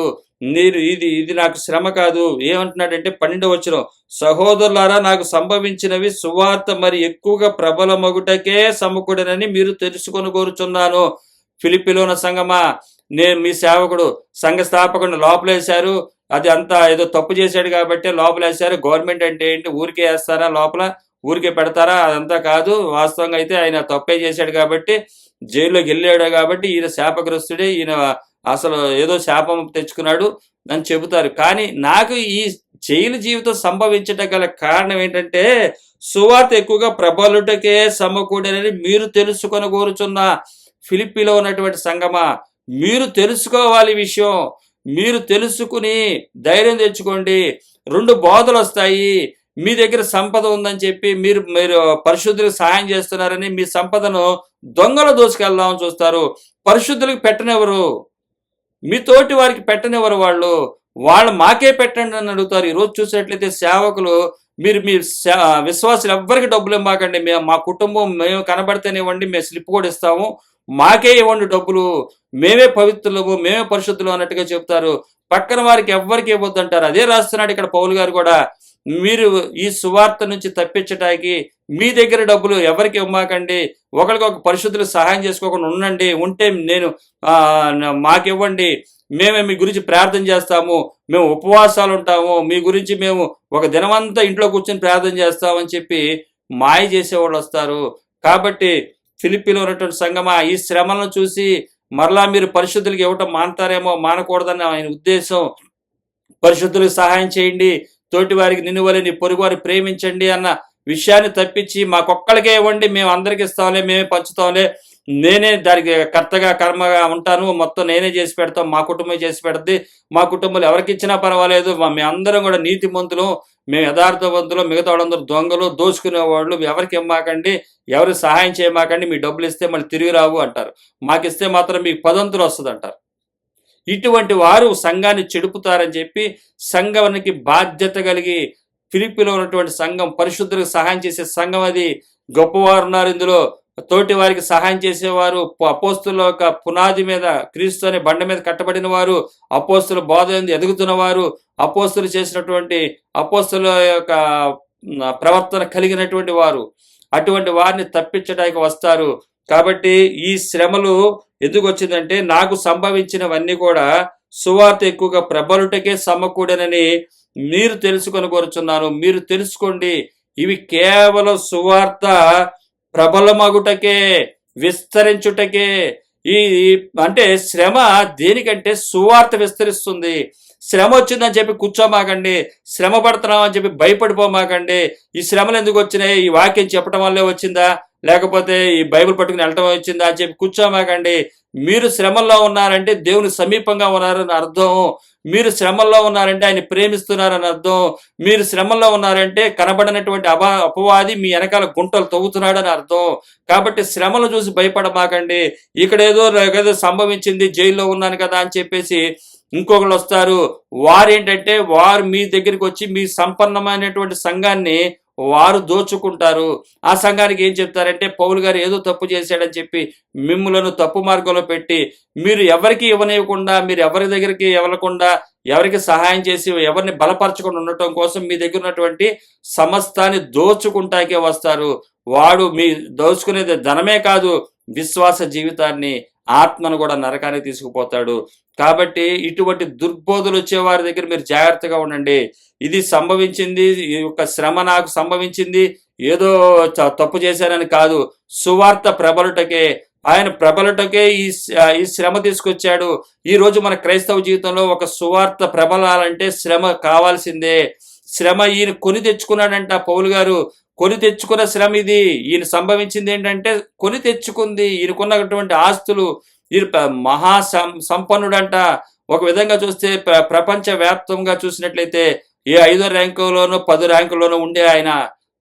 మీరు ఇది నాకు శ్రమ కాదు. ఏమంటున్నాడంటే 12వ వచనం, సహోదరులారా నాకు సంభవించినవి సువార్త మరి ఎక్కువగా ప్రబలమగుటకే సమకూడనని మీరు తెలుసుకొని కోరుచున్నాను. ఫిలిప్పిలోన సంగమా, నేను మీ సేవకుడు సంఘ స్థాపకుడిని లోపలేశారు. అది అంతా ఏదో తప్పు చేశాడు కాబట్టి లోపలేశారు. గవర్నమెంట్ అంటే ఏంటి? ఊరికే వేస్తారా? లోపల ఊరికే పెడతారా? అదంతా కాదు. వాస్తవంగా అయితే ఆయన తప్పే చేశాడు కాబట్టి జైల్లోకి వెళ్ళాడు కాబట్టి ఈయన శాపగ్రస్తుడే, ఈయన అసలు ఏదో శాపం తెచ్చుకున్నాడు అని చెబుతారు. కానీ నాకు ఈ జైలు జీవితం సంభవించటం గల కారణం ఏంటంటే సువార్త ఎక్కువగా ప్రబలుటకే సమకూడనని మీరు తెలుసుకొని కోరుచున్న ఫిలిప్పీలో ఉన్నటువంటి సంగమా, మీరు తెలుసుకోవాలి విషయం. మీరు తెలుసుకుని ధైర్యం తెచ్చుకోండి. 2 బోధలు వస్తాయి. మీ దగ్గర సంపద ఉందని చెప్పి మీరు మీరు పరిశుద్ధులకు సహాయం చేస్తున్నారని మీ సంపదను దొంగలు దోసుకెళ్దామని చూస్తారు. పరిశుద్ధులకు పెట్టనివ్వరు. మీ తోటి వారికి పెట్టనివ్వరు. వాళ్ళు మాకే పెట్టండి అని అడుగుతారు. ఈరోజు చూసినట్లయితే సేవకులు, మీరు మీ విశ్వాసులు ఎవ్వరికి డబ్బులు ఇవ్వకండి, మేము మా కుటుంబం మేము కనబడితేనేవ్వండి, మేము స్లిప్ కూడా ఇస్తాము, మాకే ఇవ్వండి డబ్బులు, మేమే పవిత్రులము, మేమే పరిశుద్ధులు అన్నట్టుగా చెప్తారు. పక్కన వారికి ఎవ్వరికి ఇవ్వద్దు అంటారు. అదే రాస్తున్నాడు ఇక్కడ పౌలు గారు కూడా. మీరు ఈ సువార్త నుంచి తప్పించడానికి మీ దగ్గర డబ్బులు ఎవరికి ఇవ్వమాకండి, ఒకరికొక పరిశుద్ధులు సహాయం చేసుకోకుండా ఉండండి. ఉంటే నేను మాకివ్వండి, మేమే మీ గురించి ప్రార్థన చేస్తాము, మేము ఉపవాసాలు ఉంటాము, మీ గురించి మేము ఒక దినమంతా ఇంట్లో కూర్చొని ప్రార్థన చేస్తామని చెప్పి మాయ చేసేవాళ్ళు వస్తారు. కాబట్టి ఫిలిప్పీలో ఉన్నటువంటి సంగమా, ఈ శ్రమలను చూసి మరలా మీరు పరిశుద్ధులకు ఇవ్వటం మానతారేమో, మానకూడదని ఆయన ఉద్దేశం. పరిశుద్ధులకు సహాయం చేయండి, తోటి వారికి నిన్ను వలె నీ పొరుగు వారిని ప్రేమించండి అన్న విషయాన్ని తప్పించి మాకొక్కడికే ఇవ్వండి, మేము అందరికి ఇస్తాంలే, మేమే పంచుతాంలే, నేనే దానికి కర్తగా కర్మగా ఉంటాను, మొత్తం నేనే చేసి పెడతాం, మా కుటుంబం చేసి పెడుతుంది, మా కుటుంబంలో ఎవరికి ఇచ్చినా పర్వాలేదు, మేమందరం కూడా నీతిమంతులు, మేము యథార్థవంతులు, మిగతా వాళ్ళందరూ దొంగలు, దోచుకునేవాళ్ళు, ఎవరికి ఇవ్వమాకండి, ఎవరికి సహాయం చేయమాకండి, మీ డబ్బులు ఇస్తే మళ్ళీ తిరిగి రావు అంటారు, మాకిస్తే మాత్రం మీకు పదంతులు వస్తుంది అంటారు. ఇటువంటి వారు సంఘాన్ని చెడుపుతారని చెప్పి సంఘానికి బాధ్యత కలిగి ఫిలిప్పీలో ఉన్నటువంటి సంఘం, పరిశుద్ధులకు సహాయం చేసే సంఘం, అది గొప్పవారు ఉన్నారు ఇందులో. తోటి వారికి సహాయం చేసేవారు, అపోస్తుల యొక్క పునాది మీద, క్రీస్తు అనే బండ మీద కట్టబడిన వారు, అపోస్తుల బోధ ఎదుగుతున్న వారు, అపోస్తులు చేసినటువంటి అపోస్తుల యొక్క ప్రవర్తన కలిగినటువంటి వారు, అటువంటి వారిని తప్పించడానికి వస్తారు. కాబట్టి ఈ శ్రమలు ఎందుకు వచ్చిందంటే, నాకు సంభవించినవన్నీ కూడా సువార్త ఎక్కువగా ప్రబలుటకే సమకూడనని మీరు తెలుసుకొని కోరుచున్నాను. మీరు తెలుసుకోండి, ఇవి కేవలం సువార్త ప్రబలమగుటకే, విస్తరించుటకే. ఈ అంటే శ్రమ దేనికంటే సువార్త విస్తరిస్తుంది. శ్రమ వచ్చిందని చెప్పి కూర్చోమాకండి, శ్రమ పడుతున్నాం అని చెప్పి భయపడిపోమాకండి. ఈ శ్రమలు ఎందుకు వచ్చినాయి? ఈ వాక్యం చెప్పడం వల్లే వచ్చిందా, లేకపోతే ఈ బైబిల్ పట్టుకుని వెళ్ళటం వచ్చిందా అని చెప్పి కూర్చోమాకండి. మీరు శ్రమల్లో ఉన్నారంటే దేవుని సమీపంగా ఉన్నారని అర్థం. మీరు శ్రమల్లో ఉన్నారంటే ఆయన ప్రేమిస్తున్నారని అర్థం. మీరు శ్రమల్లో ఉన్నారంటే కనబడినటువంటి అపవాది మీ వెనకాల గుంటలు తవ్వుతున్నాడని అర్థం. కాబట్టి శ్రమలు చూసి భయపడమాకండి. ఇక్కడ ఏదో సంభవించింది, జైల్లో ఉన్నాను కదా అని చెప్పేసి ఇంకొకళ్ళు వస్తారు. వారేంటంటే వారు మీ దగ్గరికి వచ్చి మీ సంపన్నమైనటువంటి సంఘాన్ని వారు దోచుకుంటారు. ఆ సంఘానికి ఏం చెప్తారంటే, పౌలు గారు ఏదో తప్పు చేశాడని చెప్పి మిమ్ములను తప్పు మార్గంలో పెట్టి, మీరు ఎవరికి ఇవ్వనివ్వకుండా, మీరు ఎవరి దగ్గరికి ఇవ్వకుండా, ఎవరికి సహాయం చేసి ఎవరిని బలపరచకుండా ఉండటం కోసం మీ దగ్గర ఉన్నటువంటి సమస్తాన్ని దోచుకుంటాకే వస్తారు. వాడు మీ దోచుకునేది ధనమే కాదు, విశ్వాస జీవితాన్ని, ఆత్మను కూడా నరకానికి తీసుకుపోతాడు. కాబట్టి ఇటువంటి దుర్బోధలు వచ్చే వారి దగ్గర మీరు జాగ్రత్తగా ఉండండి. ఇది సంభవించింది, ఈ యొక్క శ్రమ నాకు సంభవించింది, ఏదో తప్పు చేశానని కాదు, సువార్త ప్రబలుటకే, ఆయన ప్రబలుటకే ఈ శ్రమ తీసుకొచ్చాడు. ఈ రోజు మన క్రైస్తవ జీవితంలో ఒక సువార్త ప్రబలాలంటే శ్రమ కావాల్సిందే. శ్రమ ఈయన కొని తెచ్చుకున్నాడంట పౌలు గారు. కొని తెచ్చుకున్న శ్రమ ఇది. ఈయన సంభవించింది ఏంటంటే కొని తెచ్చుకుంది. ఈయనకున్నటువంటి ఆస్తులు, ఈయన మహా సంపన్నుడంట. ఒక విధంగా చూస్తే ప్రపంచ వ్యాప్తంగా చూసినట్లయితే ఏ 5వ ర్యాంకులోనో 10 ర్యాంకులోనో ఉండే ఆయన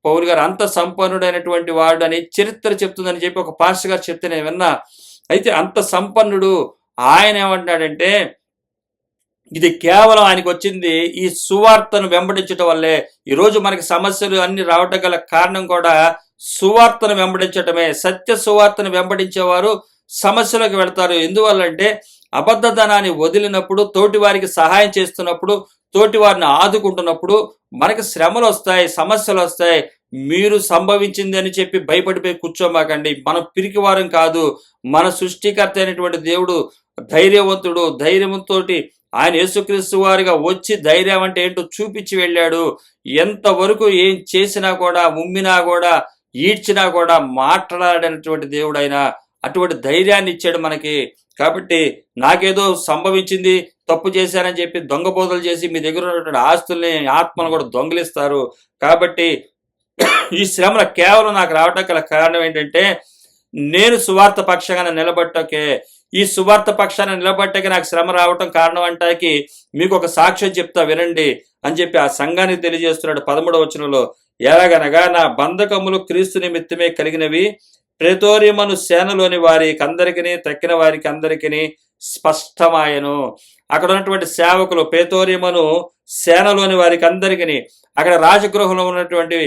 పౌలు గారు అంత సంపన్నుడైనటువంటి వాడు అని చరిత్ర చెప్తుందని చెప్పి ఒక పాస్టర్ గారు చెప్తే నేను విన్నా. అయితే అంత సంపన్నుడు ఆయన ఏమంటున్నాడంటే, ఇది కేవలం ఆయనకు వచ్చింది ఈ సువార్తను వెంబడించడం వల్లే. ఈరోజు మనకి సమస్యలు అన్ని రావటం గల కారణం కూడా సువార్తను వెంబడించటమే. సత్య సువార్తను వెంబడించేవారు సమస్యలోకి వెళతారు. ఎందువల్లంటే అబద్ధధనాన్ని వదిలినప్పుడు, తోటి వారికి సహాయం చేస్తున్నప్పుడు, తోటి వారిని ఆదుకుంటున్నప్పుడు మనకి శ్రమలు వస్తాయి, సమస్యలు వస్తాయి. మీరు సంభవించింది అని చెప్పి భయపడిపోయి కూర్చోమాకండి. మనం పిరికివారం కాదు. మన సృష్టికర్త అయినటువంటి దేవుడు ధైర్యవంతుడు. ధైర్యంతో ఆయన యేసుక్రీస్తు వారిగా వచ్చి ధైర్యం అంటే ఏంటో చూపించి వెళ్ళాడు. ఎంతవరకు ఏం చేసినా కూడా, ఉమ్మినా కూడా, ఈడ్చినా కూడా మాట్లాడేటువంటి దేవుడు ఆయన. అటువంటి ధైర్యాన్ని ఇచ్చాడు మనకి. కాబట్టి నాకేదో సంభవించింది, తప్పు చేశానని చెప్పి దొంగ బోధలు చేసి మీ దగ్గర ఉన్నటువంటి ఆస్తుల్ని, ఆత్మను కూడా దొంగిలిస్తారు. కాబట్టి ఈ శ్రమలు కేవలం నాకు రావటం గల కారణం ఏంటంటే నేను సువార్త పక్షంగా నిలబట్టకే. ఈ సువార్త పక్షాన నిలబట్టకే నాకు శ్రమ రావటం కారణం అంటానికి మీకు ఒక సాక్ష్యం చెప్తా వినండి అని చెప్పి ఆ సంఘానికి తెలియజేస్తున్నాడు 13వ వచనంలో. ఎలాగనగా నా బంధకములు క్రీస్తు నిమిత్తమే కలిగినవి, ప్రెతోరియమను సేనలోని వారికి అందరికీ, తక్కిన వారికి అందరికీ స్పష్టమాయను. అక్కడ ఉన్నటువంటి సేవకులు, ప్రెతోరియమను సేనలోని వారికి అందరికీ, అక్కడ రాజగృహంలో ఉన్నటువంటి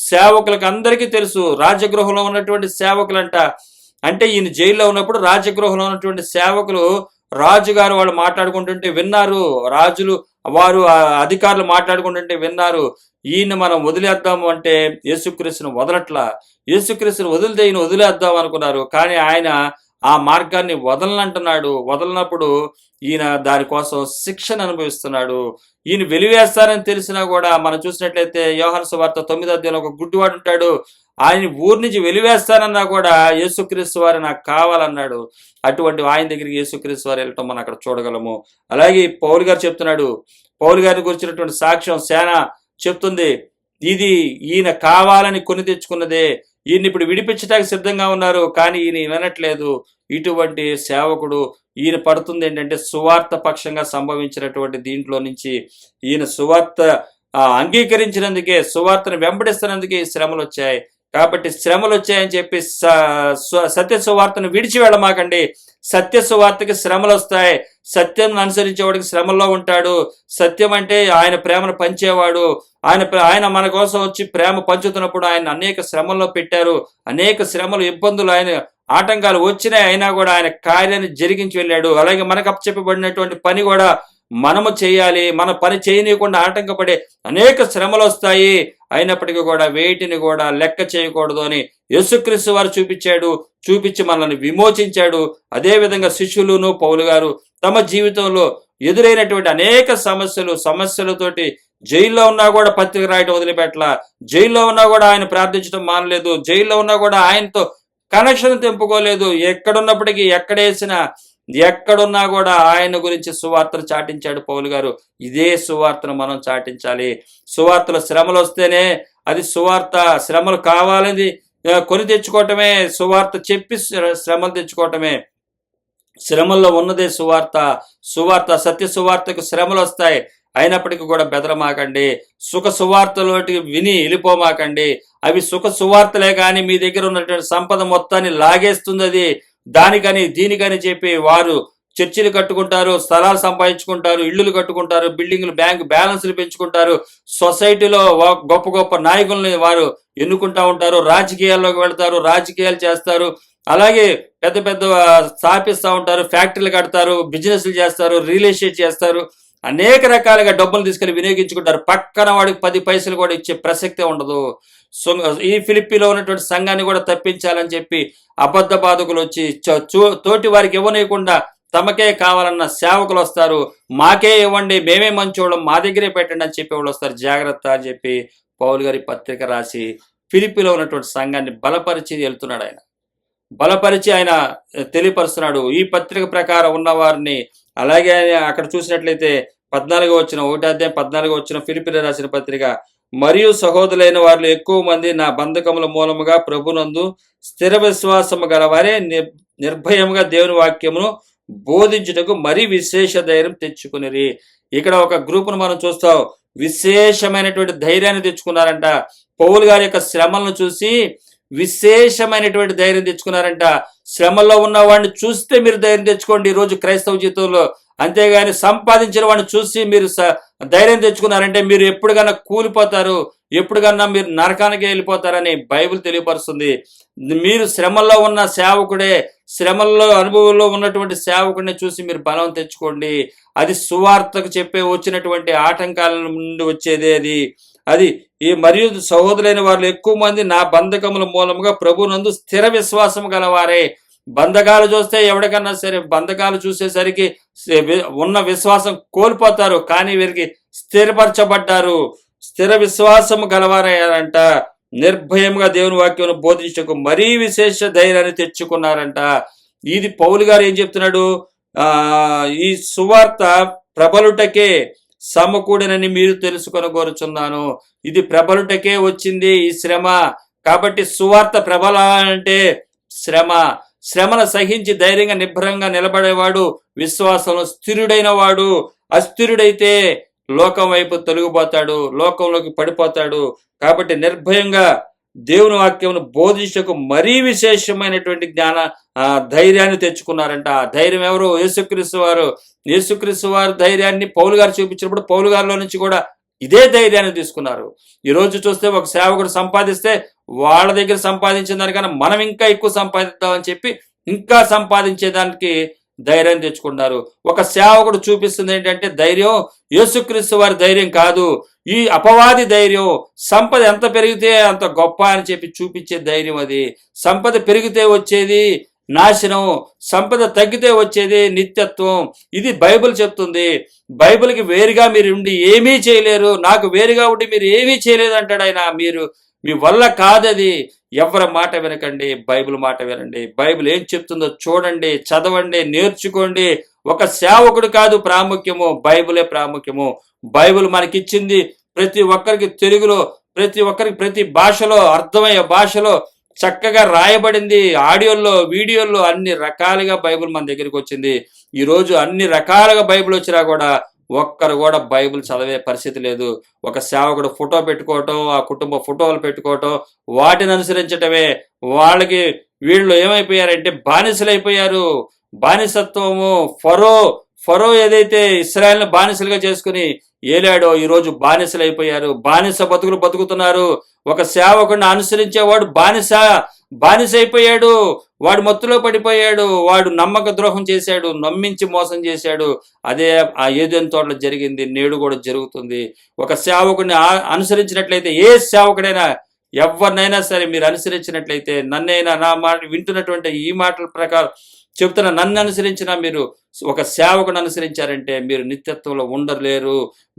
సేవకులకు అందరికీ తెలుసు. రాజగృహంలో ఉన్నటువంటి సేవకులంట, అంటే ఈయన జైల్లో ఉన్నప్పుడు రాజగృహంలో ఉన్నటువంటి సేవకులు రాజుగారు వాళ్ళు మాట్లాడుకుంటుంటే విన్నారు. రాజులు వారు అధికారులు మాట్లాడుకుంటుంటే విన్నారు. ఈయన మనం వదిలేద్దాము అంటే యేసుక్రీస్తును వదలట్లా. యేసుక్రీస్తును వదిలితే ఈయన వదిలేద్దాం అనుకున్నారు. కానీ ఆయన ఆ మార్గాన్ని వదలనంటున్నాడు. వదలనప్పుడు ఈయన దానికోసం శిక్షను అనుభవిస్తున్నాడు. ఈయన వెలివేస్తారని తెలిసినా కూడా మనం చూసినట్లయితే యోహాను సువార్త 9వ అధ్యాయంలో ఒక గుడ్డివాడు ఉంటాడు. ఆయన ఊరి నుంచి వెలివేస్తానన్నా కూడా యేసుక్రీస్తు వారు నాకు కావాలన్నాడు. అటువంటి ఆయన దగ్గరికి యేసుక్రీస్తు వారు వెళ్ళటం మనం అక్కడ చూడగలము. అలాగే పౌలు గారు చెప్తున్నాడు. పౌలు గారిని గురించినటువంటి సాక్ష్యం సేన చెప్తుంది. ఇది ఈయన కావాలని కొని తెచ్చుకున్నదే. ఈయన ఇప్పుడు విడిపించడానికి సిద్ధంగా ఉన్నారు, కానీ ఈయన వినట్లేదు. ఇటువంటి సేవకుడు ఈయన పడుతుంది ఏంటంటే సువార్త పక్షంగా సంభవించినటువంటి దీంట్లో నుంచి ఈయన సువార్త అంగీకరించినందుకే, సువార్తను వెంబడిస్తున్నందుకే ఈ శ్రమలు వచ్చాయి. కాబట్టి శ్రమలు వచ్చాయని చెప్పి సత్య సువార్తను విడిచి వెళ్ళమాకండి. సత్య సువార్తకి శ్రమలు వస్తాయి. సత్యం అనుసరించేవాడికి శ్రమల్లో ఉంటాడు. సత్యం అంటే ఆయన ప్రేమను పంచేవాడు. ఆయన మన కోసం వచ్చి ప్రేమ పంచుతున్నప్పుడు ఆయన అనేక శ్రమల్లో పెట్టారు. అనేక శ్రమలు, ఇబ్బందులు, ఆయన ఆటంకాలు వచ్చినాయి, అయినా కూడా ఆయన కార్యాన్ని జరిగించి వెళ్ళాడు. అలాగే మనకు అప్పచెప్పబడినటువంటి పని కూడా మనము చేయాలి. మన పని చేయనీయకుండా ఆటంకపడే అనేక శ్రమలు వస్తాయి. అయినప్పటికీ కూడా వేటిని కూడా లెక్క చేయకూడదు అని యేసుక్రీస్తు వారు చూపించి మనల్ని విమోచించాడు. అదేవిధంగా శిష్యులును పౌలు గారు తమ జీవితంలో ఎదురైనటువంటి అనేక సమస్యలతోటి జైల్లో ఉన్నా కూడా పత్రిక రాయటం వదిలిపెట్టలా. జైల్లో ఉన్నా కూడా ఆయన ప్రార్థించడం మానలేదు. జైల్లో ఉన్నా కూడా ఆయనతో కనెక్షన్ తెంపుకోలేదు. ఎక్కడున్నప్పటికీ, ఎక్కడున్నా కూడా ఆయన గురించి సువార్తను చాటించాడు పౌలు గారు. ఇదే సువార్తను మనం చాటించాలి. సువార్తలో శ్రమలు వస్తేనే అది సువార్త. శ్రమలు కావాలని కొని తెచ్చుకోవటమే, సువార్త చెప్పి శ్రమలు తెచ్చుకోవటమే. శ్రమల్లో ఉన్నదే సువార్త. సత్య సువార్తకు శ్రమలు వస్తాయి. అయినప్పటికీ కూడా బెదరమాకండి. సుఖ సువార్తలోకి విని వెళ్ళిపోమాకండి. అవి సుఖ సువార్తలే కానీ మీ దగ్గర ఉన్నటువంటి సంపద మొత్తాన్ని లాగేస్తుంది. అది దానికని దీనికని చెప్పి వారు చర్చిలు కట్టుకుంటారు, స్థలాలు సంపాదించుకుంటారు, ఇళ్లు కట్టుకుంటారు, బిల్డింగ్లు, బ్యాంక్ బ్యాలెన్స్లు పెంచుకుంటారు. సొసైటీలో గొప్ప గొప్ప నాయకుల్ని వారు ఎన్నుకుంటా ఉంటారు. రాజకీయాల్లోకి వెళ్తారు, రాజకీయాలు చేస్తారు. అలాగే పెద్ద పెద్ద స్థాపిస్తూ ఉంటారు, ఫ్యాక్టరీలు కడతారు, బిజినెస్లు చేస్తారు, రియల్ ఎస్టేట్ చేస్తారు. అనేక రకాలుగా డబ్బులు తీసుకెళ్లి వినియోగించుకుంటారు. పక్కన వాడికి 10 పైసలు కూడా ఇచ్చే ప్రసక్తే ఉండదు. ఈ ఫిలిప్పీలో ఉన్నటువంటి సంఘాన్ని కూడా తప్పించాలని చెప్పి అబద్ధ బాధకులు వచ్చి తోటి వారికి ఇవ్వనీయకుండా తమకే కావాలన్న సేవకులు వస్తారు. మాకే ఇవ్వండి, మేమే మంచోళ్ళం, మా దగ్గరే పెట్టండి అని చెప్పి వాళ్ళు వస్తారు. జాగ్రత్త అని చెప్పి పౌలు గారి పత్రిక రాసి ఫిలిప్పీలో ఉన్నటువంటి సంఘాన్ని బలపరిచి వెళ్తున్నాడు. బలపరిచి ఆయన తెలియపరుస్తున్నాడు ఈ పత్రిక ప్రకారం ఉన్న వారిని. అలాగే అక్కడ చూసినట్లయితే 14వ వచనం ఫిలిప్పీలో రాసిన పత్రిక, మరియు సహోదరులైన వారిలో ఎక్కువ మంది నా బంధకముల మూలముగా ప్రభునందు స్థిర విశ్వాసము గలవారే నిర్భయముగా దేవుని వాక్యమును బోధించుటకు మరీ విశేష ధైర్యం తెచ్చుకునిరి. ఇక్కడ ఒక గ్రూపును మనం చూస్తాం, విశేషమైనటువంటి ధైర్యాన్ని తెచ్చుకున్నారంట. పౌలు గారి యొక్క శ్రమలను చూసి విశేషమైనటువంటి ధైర్యం తెచ్చుకున్నారంట. శ్రమల్లో ఉన్న వాడిని చూస్తే మీరు ధైర్యం తెచ్చుకోండి. ఈరోజు క్రైస్తవ జీవితంలో అంతేగాని సంపాదించిన వాడిని చూసి మీరు ధైర్యం తెచ్చుకున్నారంటే మీరు ఎప్పుడుకన్నా కూలిపోతారు, ఎప్పుడుకన్నా మీరు నరకానికి వెళ్ళిపోతారని బైబిల్ తెలియపరుస్తుంది. మీరు శ్రమల్లో ఉన్న సేవకుడే, శ్రమల్లో అనుభవంలో ఉన్నటువంటి సేవకుడిని చూసి మీరు బలం తెచ్చుకోండి. అది సువార్తకు చెప్పే వచ్చినటువంటి ఆటంకాల నుండి వచ్చేదే అది. అది ఈ మరియు సహోదరులైన వారు ఎక్కువ మంది నా బంధకముల మూలముగా ప్రభునందు స్థిర విశ్వాసం గలవారే. బంధకాలు చూస్తే ఎవరికన్నా సరే బంధకాలు చూసేసరికి ఉన్న విశ్వాసం కోల్పోతారు, కానీ వీరికి స్థిరపరచబడ్డారు, స్థిర విశ్వాసం గలవారంట. నిర్భయంగా దేవుని వాక్యం బోధించకు మరీ విశేష ధైర్యాన్ని తెచ్చుకున్నారంట. ఇది పౌలు గారు ఏం చెప్తున్నాడు? ఈ సువార్త ప్రబలుటకే సమకూడనని మీరు తెలుసుకొని కోరుచున్నాను. ఇది ప్రబలుటకే వచ్చింది ఈ శ్రమ. కాబట్టి సువార్త ప్రబలాలంటే శ్రమను సహించి ధైర్యంగా నిబ్బరంగా నిలబడేవాడు విశ్వాసంలో స్థిరుడైన వాడు. అస్థిరుడైతే లోకం వైపు తొలగిపోతాడు, లోకంలోకి పడిపోతాడు. కాబట్టి నిర్భయంగా దేవుని వాక్యమును బోధించకు మరీ విశేషమైనటువంటి ధైర్యాన్ని తెచ్చుకున్నారంట. ఆ ధైర్యం ఎవరు? యేసుక్రీస్తు వారు. యేసుక్రీస్తు వారు ధైర్యాన్ని పౌలు గారు చూపించినప్పుడు పౌలు గారిలో నుంచి కూడా ఇదే ధైర్యాన్ని తీసుకున్నారు. ఈరోజు చూస్తే ఒక సేవకుడు సంపాదిస్తే వాళ్ళ దగ్గర సంపాదించిన దానికన్నా మనం ఇంకా ఎక్కువ సంపాదిద్దామని చెప్పి ఇంకా సంపాదించేదానికి ధైర్యం తెచ్చుకున్నారు. ఒక సేవకుడు చూపిస్తుంది ఏంటంటే ధైర్యం యేసుక్రీస్తు వారి ధైర్యం కాదు, ఈ అపవాది ధైర్యం. సంపద ఎంత పెరిగితే అంత గొప్ప అని చెప్పి చూపించే ధైర్యం అది. సంపద పెరిగితే వచ్చేది నాశనం, సంపద తగ్గితే వచ్చేది నిత్యత్వం. ఇది బైబిల్ చెప్తుంది. బైబిల్కి వేరుగా మీరు ఉండి ఏమీ చేయలేరు, నాకు వేరుగా ఉండి మీరు ఏమీ చేయలేదు అంటాడు ఆయన. మీ వల్ల కాదది. ఎవరి మాట వినకండి, బైబిల్ మాట వినండి. బైబిల్ ఏం చెప్తుందో చూడండి, చదవండి, నేర్చుకోండి. ఒక సేవకుడు కాదు ప్రాముఖ్యము, బైబిలే ప్రాముఖ్యము. బైబిల్ మనకిచ్చింది ప్రతి ఒక్కరికి తెలుగులో, ప్రతి ఒక్కరికి ప్రతి భాషలో, అర్థమయ్యే భాషలో చక్కగా రాయబడింది. ఆడియోల్లో, వీడియోల్లో అన్ని రకాలుగా బైబిల్ మన దగ్గరికి వచ్చింది. ఈరోజు అన్ని రకాలుగా బైబిల్ వచ్చినా కూడా ఒక్కరు కూడా బైబిల్ చదివే పరిస్థితి లేదు. ఒక సేవకుడు ఫోటో పెట్టుకోవటం, ఆ కుటుంబ ఫోటోలు పెట్టుకోవటం, వాటిని అనుసరించటమే. వాళ్ళకి వీళ్ళు ఏమైపోయారంటే బానిసలైపోయారు. బానిసత్వము. ఫరో ఏదైతే ఇశ్రాయేల్ని బానిసలుగా చేసుకుని ఏలాడో ఈరోజు బానిసలైపోయారు. బానిస బతుకులు బతుకుతున్నారు. ఒక సేవకుడిని అనుసరించేవాడు బానిస అయిపోయాడు. వాడు మత్తులో పడిపోయాడు. వాడు నమ్మక ద్రోహం చేశాడు, నమ్మించి మోసం చేశాడు. అదే ఆ ఏదెన్ తోటలో జరిగింది, నేడు కూడా జరుగుతుంది. ఒక సేవకుడిని అనుసరించినట్లయితే, ఏ సేవకుడైనా ఎవరినైనా సరే మీరు అనుసరించినట్లయితే, నన్నైనా నా మాట వింటున్నటువంటి ఈ మాటల ప్రకారం చెబుతున్న నన్ను అనుసరించిన మీరు ఒక సేవకుని అనుసరించారంటే మీరు నిత్యత్వంలో ఉండలేరు.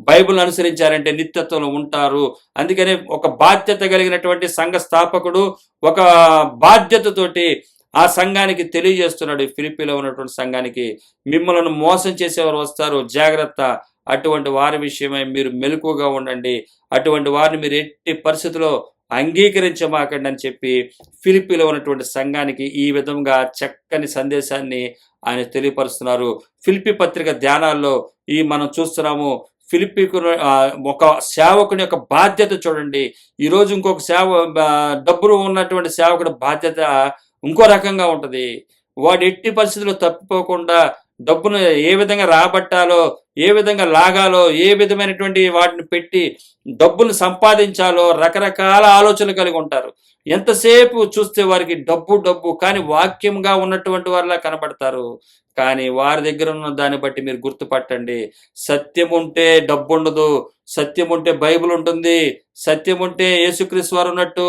బైబిల్ అనుసరించారంటే నిత్యత్వంలో ఉంటారు. అందుకనే ఒక బాధ్యత కలిగినటువంటి సంఘ స్థాపకుడు ఒక బాధ్యతతోటి ఆ సంఘానికి తెలియజేస్తున్నాడు. ఫిలిప్పీలో ఉన్నటువంటి సంఘానికి, మిమ్మల్ని మోసం చేసేవారు వస్తారు, జాగ్రత్త. అటువంటి వారి విషయమై మీరు మెలకువగా ఉండండి. అటువంటి వారిని మీరు ఎట్టి పరిస్థితుల్లో అంగీకరించమాకండి అని చెప్పి ఫిలిప్పీలో ఉన్నటువంటి సంఘానికి ఈ విధంగా చక్కని సందేశాన్ని ఆయన తెలియపరుస్తున్నారు. ఫిలిప్పీ పత్రిక ధ్యానాల్లో మనం చూస్తున్నాము. ఫిలిప్పీకు ఒక సేవకుని యొక్క బాధ్యత చూడండి. ఈరోజు ఇంకొక డబ్బులు ఉన్నటువంటి సేవకుడి బాధ్యత ఇంకో రకంగా ఉంటుంది. వాడు ఎట్టి పరిస్థితుల్లో తప్పిపోకుండా డబ్బును ఏ విధంగా రాబట్టాలో, ఏ విధంగా లాగాలో, ఏ విధమైనటువంటి వాటిని పెట్టి డబ్బును సంపాదించాలో రకరకాల ఆలోచనలు కలిగి ఉంటారు. ఎంతసేపు చూస్తే వారికి డబ్బు కానీ వాక్యంగా ఉన్నటువంటి వారిలా కనబడతారు. కానీ వారి దగ్గర ఉన్న దాన్ని బట్టి మీరు గుర్తుపట్టండి. సత్యం ఉంటే డబ్బు ఉండదు, సత్యం ఉంటే బైబిల్ ఉంటుంది, సత్యం ఉంటే యేసుక్రీస్తు వారు ఉన్నట్టు,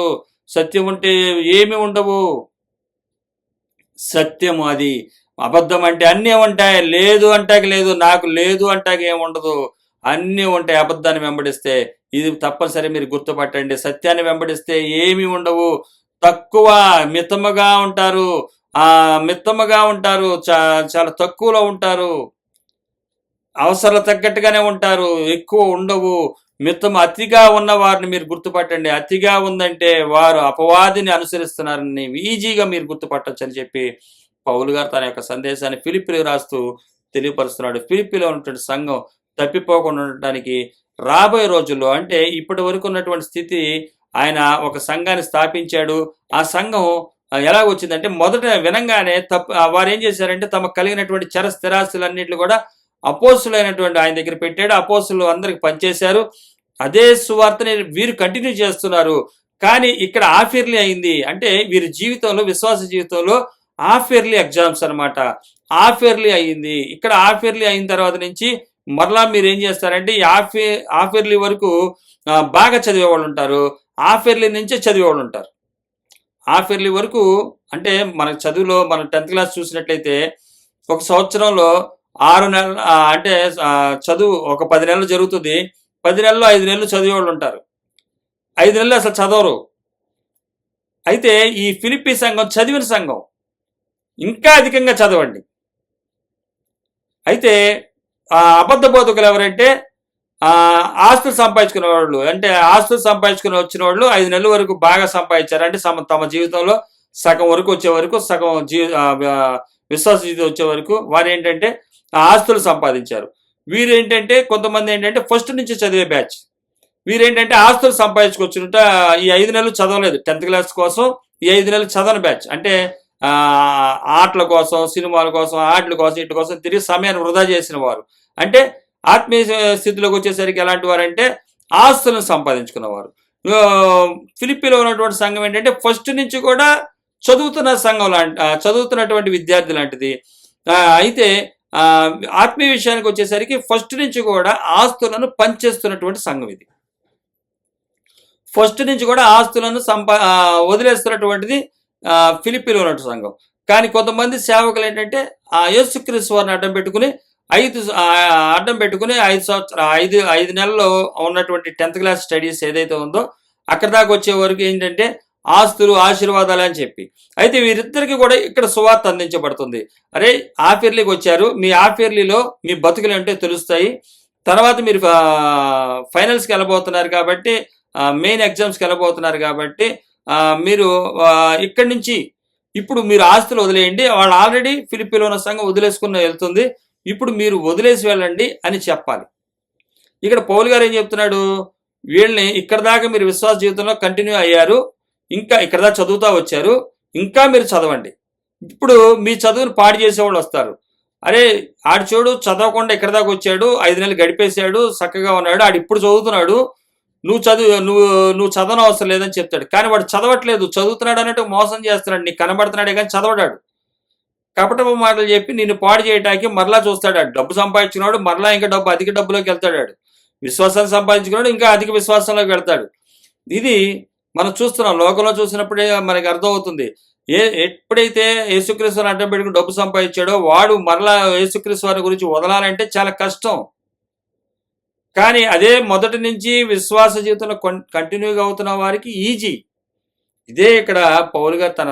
సత్యం ఉంటే ఏమి ఉండవు. సత్యము అది. అబద్ధం అంటే అన్నీ ఉంటాయి, లేదు అంటాకి లేదు, నాకు లేదు అంటాకి ఏముండదు, అన్నీ ఉంటాయి. అబద్ధాన్ని వెంబడిస్తే ఇది తప్పనిసరి మీరు గుర్తుపట్టండి. సత్యాన్ని వెంబడిస్తే ఏమి ఉండవు. తక్కువ మితముగా ఉంటారు, చాలా తక్కువలో ఉంటారు, అవసరం తగ్గట్టుగానే ఉంటారు, ఎక్కువ ఉండవు. అతిగా ఉన్న వారిని మీరు గుర్తుపట్టండి. అతిగా ఉందంటే వారు అపవాదిని అనుసరిస్తున్నారని ఈజీగా మీరు గుర్తుపట్టచ్చు అని చెప్పి పౌలు గారు తన యొక్క సందేశాన్ని ఫిలిప్పీలకు రాస్తూ తెలియపరుస్తున్నాడు. ఫిలిప్పీలో ఉన్నటువంటి సంఘం తప్పిపోకుండా ఉండటానికి రాబోయే రోజుల్లో, అంటే ఇప్పటి వరకు ఉన్నటువంటి స్థితి, ఆయన ఒక సంఘాన్ని స్థాపించాడు. ఆ సంఘం ఎలాగొచ్చిందంటే మొదట వినంగానే వారు ఏం చేశారంటే తమకు కలిగినటువంటి చర స్థిరాస్తులన్నింటినీ కూడా అపోస్తులైనటువంటి ఆయన దగ్గర పెట్టాడు. అపోస్తులు అందరికి పనిచేశారు. అదే సువార్తని వీరు కంటిన్యూ చేస్తున్నారు. కానీ ఇక్కడ హాఫ్ ఇయర్లీ అయింది. అంటే వీరి జీవితంలో, విశ్వాస జీవితంలో హాఫ్ ఇయర్లీ ఎగ్జామ్స్ అనమాట. హాఫ్ ఇయర్లీ అయింది. ఇక్కడ హాఫ్ ఇయర్లీ అయిన తర్వాత నుంచి మరలా మీరు ఏం చేస్తారంటే ఈ హాఫ్ ఇయర్లీ వరకు బాగా చదివేవాళ్ళు ఉంటారు. హాఫ్ ఇయర్లీ నుంచే చదివేవాళ్ళు ఉంటారు. హాఫ్ ఇయర్లీ వరకు అంటే మన చదువులో మనం 10th క్లాస్ చూసినట్లయితే ఒక సంవత్సరంలో 6 నెలలు అంటే చదువు ఒక 10 నెలలు జరుగుతుంది. 10 నెలలు 5 నెలలు చదివేవాళ్ళు ఉంటారు. 5 నెలలు అసలు చదవరు. అయితే ఈ ఫిలిప్పీ సంఘం చదివిన సంఘం. ఇంకా అధికంగా చదవండి. అయితే అబద్ధ బోధకులు ఎవరంటే ఆస్తులు సంపాదించుకునే వాళ్ళు, అంటే ఆస్తులు సంపాదించుకుని వచ్చిన వాళ్ళు 5 నెలల వరకు బాగా సంపాదించారు. అంటే తమ జీవితంలో సగం వరకు వచ్చే వరకు, సగం విశ్వాస జీవితం వచ్చే వరకు వారు ఏంటంటే ఆస్తులు సంపాదించారు. వీరేంటంటే కొంతమంది ఏంటంటే ఫస్ట్ నుంచి చదివే బ్యాచ్. వీరేంటంటే ఆస్తులు సంపాదించుకొచ్చుంట ఈ 5 నెలలు చదవలేదు. 10th క్లాస్ కోసం ఈ 5 నెలలు చదవని బ్యాచ్. అంటే ఆటల కోసం, సినిమాల కోసం, ఆటల కోసం, ఇట్ల కోసం తిరిగి సమయాన్ని వృధా చేసిన వారు. అంటే ఆత్మీయ స్థితిలోకి వచ్చేసరికి ఎలాంటి వారంటే ఆస్తులను సంపాదించుకున్నవారు. ఫిలిప్పీలో ఉన్నటువంటి సంఘం ఏంటంటే ఫస్ట్ నుంచి కూడా చదువుతున్న సంఘం చదువుతున్నటువంటి విద్యార్థి లాంటిది. అయితే ఆత్మీయ విషయానికి వచ్చేసరికి ఫస్ట్ నుంచి కూడా ఆస్తులను పనిచేస్తున్నటువంటి సంఘం ఇది. ఫస్ట్ నుంచి కూడా ఆస్తులను వదిలేస్తున్నటువంటిది ఫిలిప్పీలో ఉన్నటువంటి సంఘం. కానీ కొంతమంది సేవకులు ఏంటంటే యేసుక్రీస్తు వారిని అడ్డం పెట్టుకుని 5 నెలల్లో ఉన్నటువంటి 10th క్లాస్ స్టడీస్ ఏదైతే ఉందో అక్కడ దాకా వచ్చే వరకు ఏంటంటే ఆస్తులు, ఆశీర్వాదాలు అని చెప్పి. అయితే వీరిద్దరికి కూడా ఇక్కడ సువార్త అందించబడుతుంది. అరే హాఫ్ ఇయర్లీకి వచ్చారు, మీ హాఫ్ ఇయర్లీలో మీ బతుకులు అంటే తెలుస్తాయి. తర్వాత మీరు ఫైనల్స్కి వెళ్ళబోతున్నారు కాబట్టి, మెయిన్ ఎగ్జామ్స్కి వెళ్ళబోతున్నారు కాబట్టి మీరు ఇక్కడి నుంచి ఇప్పుడు మీరు ఆస్తులు వదిలేయండి. వాళ్ళు ఆల్రెడీ ఫిలిప్పీలో ఉన్న సంఘం వదిలేసుకుని వెళ్తుంది. ఇప్పుడు మీరు వదిలేసి వెళ్ళండి అని చెప్పాలి. ఇక్కడ పౌలు గారు ఏం చెప్తున్నాడు, వీళ్ళని ఇక్కడ దాకా మీరు విశ్వాస జీవితంలో కంటిన్యూ అయ్యారు, ఇంకా ఇక్కడ దాకా చదువుతూ వచ్చారు, ఇంకా మీరు చదవండి. ఇప్పుడు మీ చదువును పాడు చేసేవాళ్ళు వస్తారు. అరే ఆడు చూడు చదవకుండా ఇక్కడ దాకా వచ్చాడు, 5 నెలలు గడిపేశాడు, చక్కగా ఉన్నాడు, ఆడు ఇప్పుడు చదువుతున్నాడు, నువ్వు చదవని అవసరం లేదని చెప్తాడు. కానీ వాడు చదవట్లేదు, చదువుతున్నాడు అన్నట్టు మోసం చేస్తున్నాడు. నీకు కనబడుతున్నాడే కానీ చదవడాడు. కపటపు మాటలు చెప్పి నిన్ను పాడు చేయడానికి మరలా చూస్తాడు. డబ్బు సంపాదించుకున్నాడు, మరలా ఇంకా అధిక డబ్బులోకి వెళ్తాడు. విశ్వాసాన్ని సంపాదించుకున్నాడు, ఇంకా అధిక విశ్వాసంలోకి వెళ్తాడు. ఇది మనం చూస్తున్నాం. లోకంలో చూసినప్పుడే మనకి అర్థమవుతుంది. ఎప్పుడైతే యేసుక్రీస్తుని అడ్డం పెట్టుకుని డబ్బు సంపాదించాడో వాడు మరలా యేసుక్రీస్తు వారి గురించి వదలాలంటే చాలా కష్టం. కానీ అదే మొదటి నుంచి విశ్వాస జీవితంలో కంటిన్యూగా అవుతున్న వారికి ఈజీ. ఇదే ఇక్కడ పౌలు గారు తన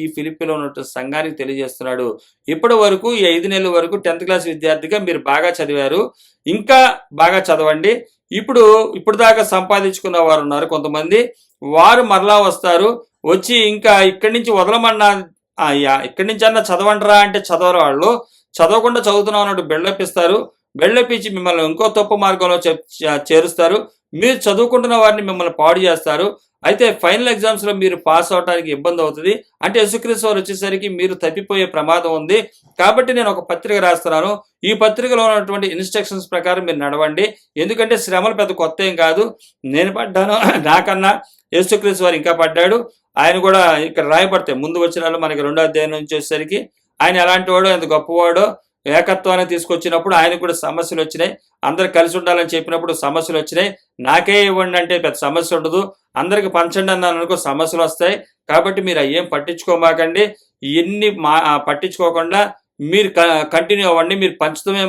ఈ ఫిలిప్పీలో ఉన్న సంఘానికి తెలియజేస్తున్నాడు. ఇప్పటి వరకు ఈ 5 నెలల వరకు 10th క్లాస్ విద్యార్థిగా మీరు బాగా చదివారు, ఇంకా బాగా చదవండి. ఇప్పుడు దాకా సంపాదించుకున్న వారు ఉన్నారు కొంతమంది, వారు మరలా వస్తారు. వచ్చి ఇంకా ఇక్కడి నుంచి వదలమన్నా ఇక్కడి నుంచి అన్నా చదవండిరా అంటే చదవరు. వాళ్ళు చదవకుండా చదువుతున్నాం అన్నట్టు బెళ్ళపిస్తారు. బెళ్ళపించి మిమ్మల్ని ఇంకో తప్పు మార్గంలో చేరుస్తారు. మీరు చదువుకుంటున్న వారిని మిమ్మల్ని పాడు చేస్తారు. అయితే ఫైనల్ ఎగ్జామ్స్లో మీరు పాస్ అవడానికి ఇబ్బంది అవుతుంది. అంటే యేసుక్రీస్తు వారు వచ్చేసరికి మీరు తప్పిపోయే ప్రమాదం ఉంది. కాబట్టి నేను ఒక పత్రిక రాస్తున్నాను. ఈ పత్రికలో ఉన్నటువంటి ఇన్స్ట్రక్షన్స్ ప్రకారం మీరు నడవండి. ఎందుకంటే శ్రమలు పెద్ద కొత్త ఏం కాదు. నేను పడ్డాను, నాకన్నా యేసుక్రీస్తు వారు ఇంకా పడ్డాడు. ఆయన కూడా ఇక్కడ రాయబడతాయి ముందు వచనాలు మనకి 2వ అధ్యాయం నుంచి వచ్చేసరికి ఆయన ఎలాంటి వాడో, ఎంత గొప్పవాడో, ఏకత్వాన్ని తీసుకొచ్చినప్పుడు ఆయనకు కూడా సమస్యలు వచ్చినాయి. అందరు కలిసి ఉండాలని చెప్పినప్పుడు సమస్యలు వచ్చినాయి. నాకే ఇవ్వండి అంటే పెద్ద సమస్య ఉండదు, అందరికి పంచండి అన్నాను అనుకో సమస్యలు వస్తాయి. కాబట్టి మీరు అయ్యేం పట్టించుకోమాకండి. ఇవన్నీ పట్టించుకోకుండా మీరు కంటిన్యూ అవ్వండి. మీరు పంచుతూనే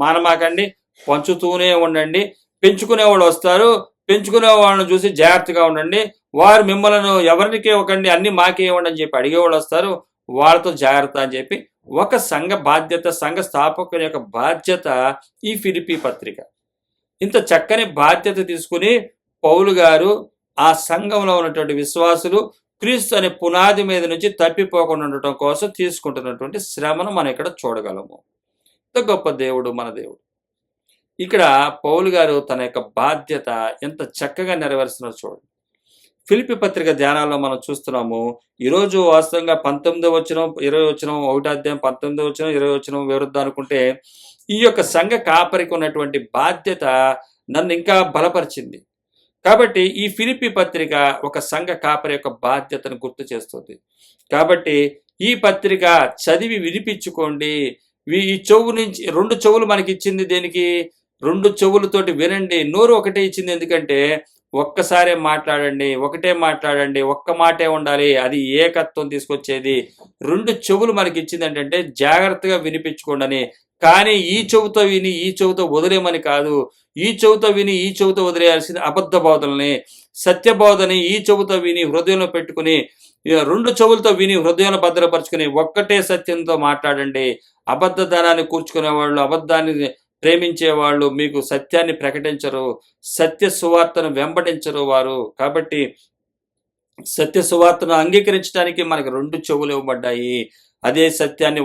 మానమాకండి, పంచుతూనే ఉండండి. పెంచుకునే వాళ్ళు వస్తారు, పెంచుకునే వాళ్ళని చూసి జాగ్రత్తగా ఉండండి. వారు మిమ్మల్ని ఎవరికి ఇవ్వకండి, అన్ని మాకే ఇవ్వండి అని చెప్పి అడిగేవాళ్ళు వస్తారు, వాళ్ళతో జాగ్రత్త అని చెప్పి ఒక సంఘ బాధ్యత, సంఘ స్థాపకుని యొక్క బాధ్యత ఈ ఫిలిప్పీ పత్రిక. ఇంత చక్కని బాధ్యత తీసుకుని పౌలు గారు ఆ సంఘంలో ఉన్నటువంటి విశ్వాసులు క్రీస్తు అనే పునాది మీద నుంచి తప్పిపోకుండా ఉండటం కోసం తీసుకుంటున్నటువంటి శ్రమను మనం ఇక్కడ చూడగలము. ఇంత గొప్ప దేవుడు మన దేవుడు. ఇక్కడ పౌలు గారు తన యొక్క బాధ్యత ఎంత చక్కగా నెరవేరుస్తున్నారో చూడండి. ఫిలిప్పీ పత్రిక ధ్యానాల్లో మనం చూస్తున్నాము. ఈరోజు వాస్తవంగా 19వ వచనం, 20వ వచనం, 1వ అధ్యాయం 19వ వచనం, 20వ వచనం వివరిద్దాం అనుకుంటే ఈ యొక్క సంఘ కాపరికి ఉన్నటువంటి బాధ్యత నన్ను ఇంకా బలపరిచింది. కాబట్టి ఈ ఫిలిప్పీ పత్రిక ఒక సంఘ కాపరి యొక్క బాధ్యతను గుర్తు చేస్తుంది. కాబట్టి ఈ పత్రిక చదివి వినిపించుకోండి. ఈ చెవు నుంచి 2 చెవులు మనకిచ్చింది దేనికి? 2 చెవులతోటి వినండి. నోరు ఒకటే ఇచ్చింది ఎందుకంటే ఒక్కసారే మాట్లాడండి, ఒకటే మాట్లాడండి, ఒక్క మాటే ఉండాలి. అది ఏకత్వం తీసుకొచ్చేది. 2 చెవులు మనకిచ్చింది ఏంటంటే జాగ్రత్తగా వినిపించుకోండి. కానీ ఈ చెవుతో విని ఈ చెవుతో వదిలేమని కాదు. ఈ చెవుతో విని ఈ చెవుతో వదిలేయాల్సింది అబద్ధ బోధనల్ని, సత్య బోధని ఈ చెవుతో విని హృదయంలో పెట్టుకుని 2 చెవులతో విని హృదయంలో భద్రపరుచుకుని ఒక్కటే సత్యంతో మాట్లాడండి. అబద్ధదానాన్ని కూర్చుకునేవాళ్ళు, అబద్ధాన్ని ప్రేమించేవాళ్ళు మీకు సత్యాన్ని ప్రకటించరు, సత్య సువార్తను వెంబడించరు వారు. కాబట్టి సత్య సువార్తను అంగీకరించడానికి మనకు 2 చెవులు ఇవ్వబడ్డాయి. అదే సత్యాన్ని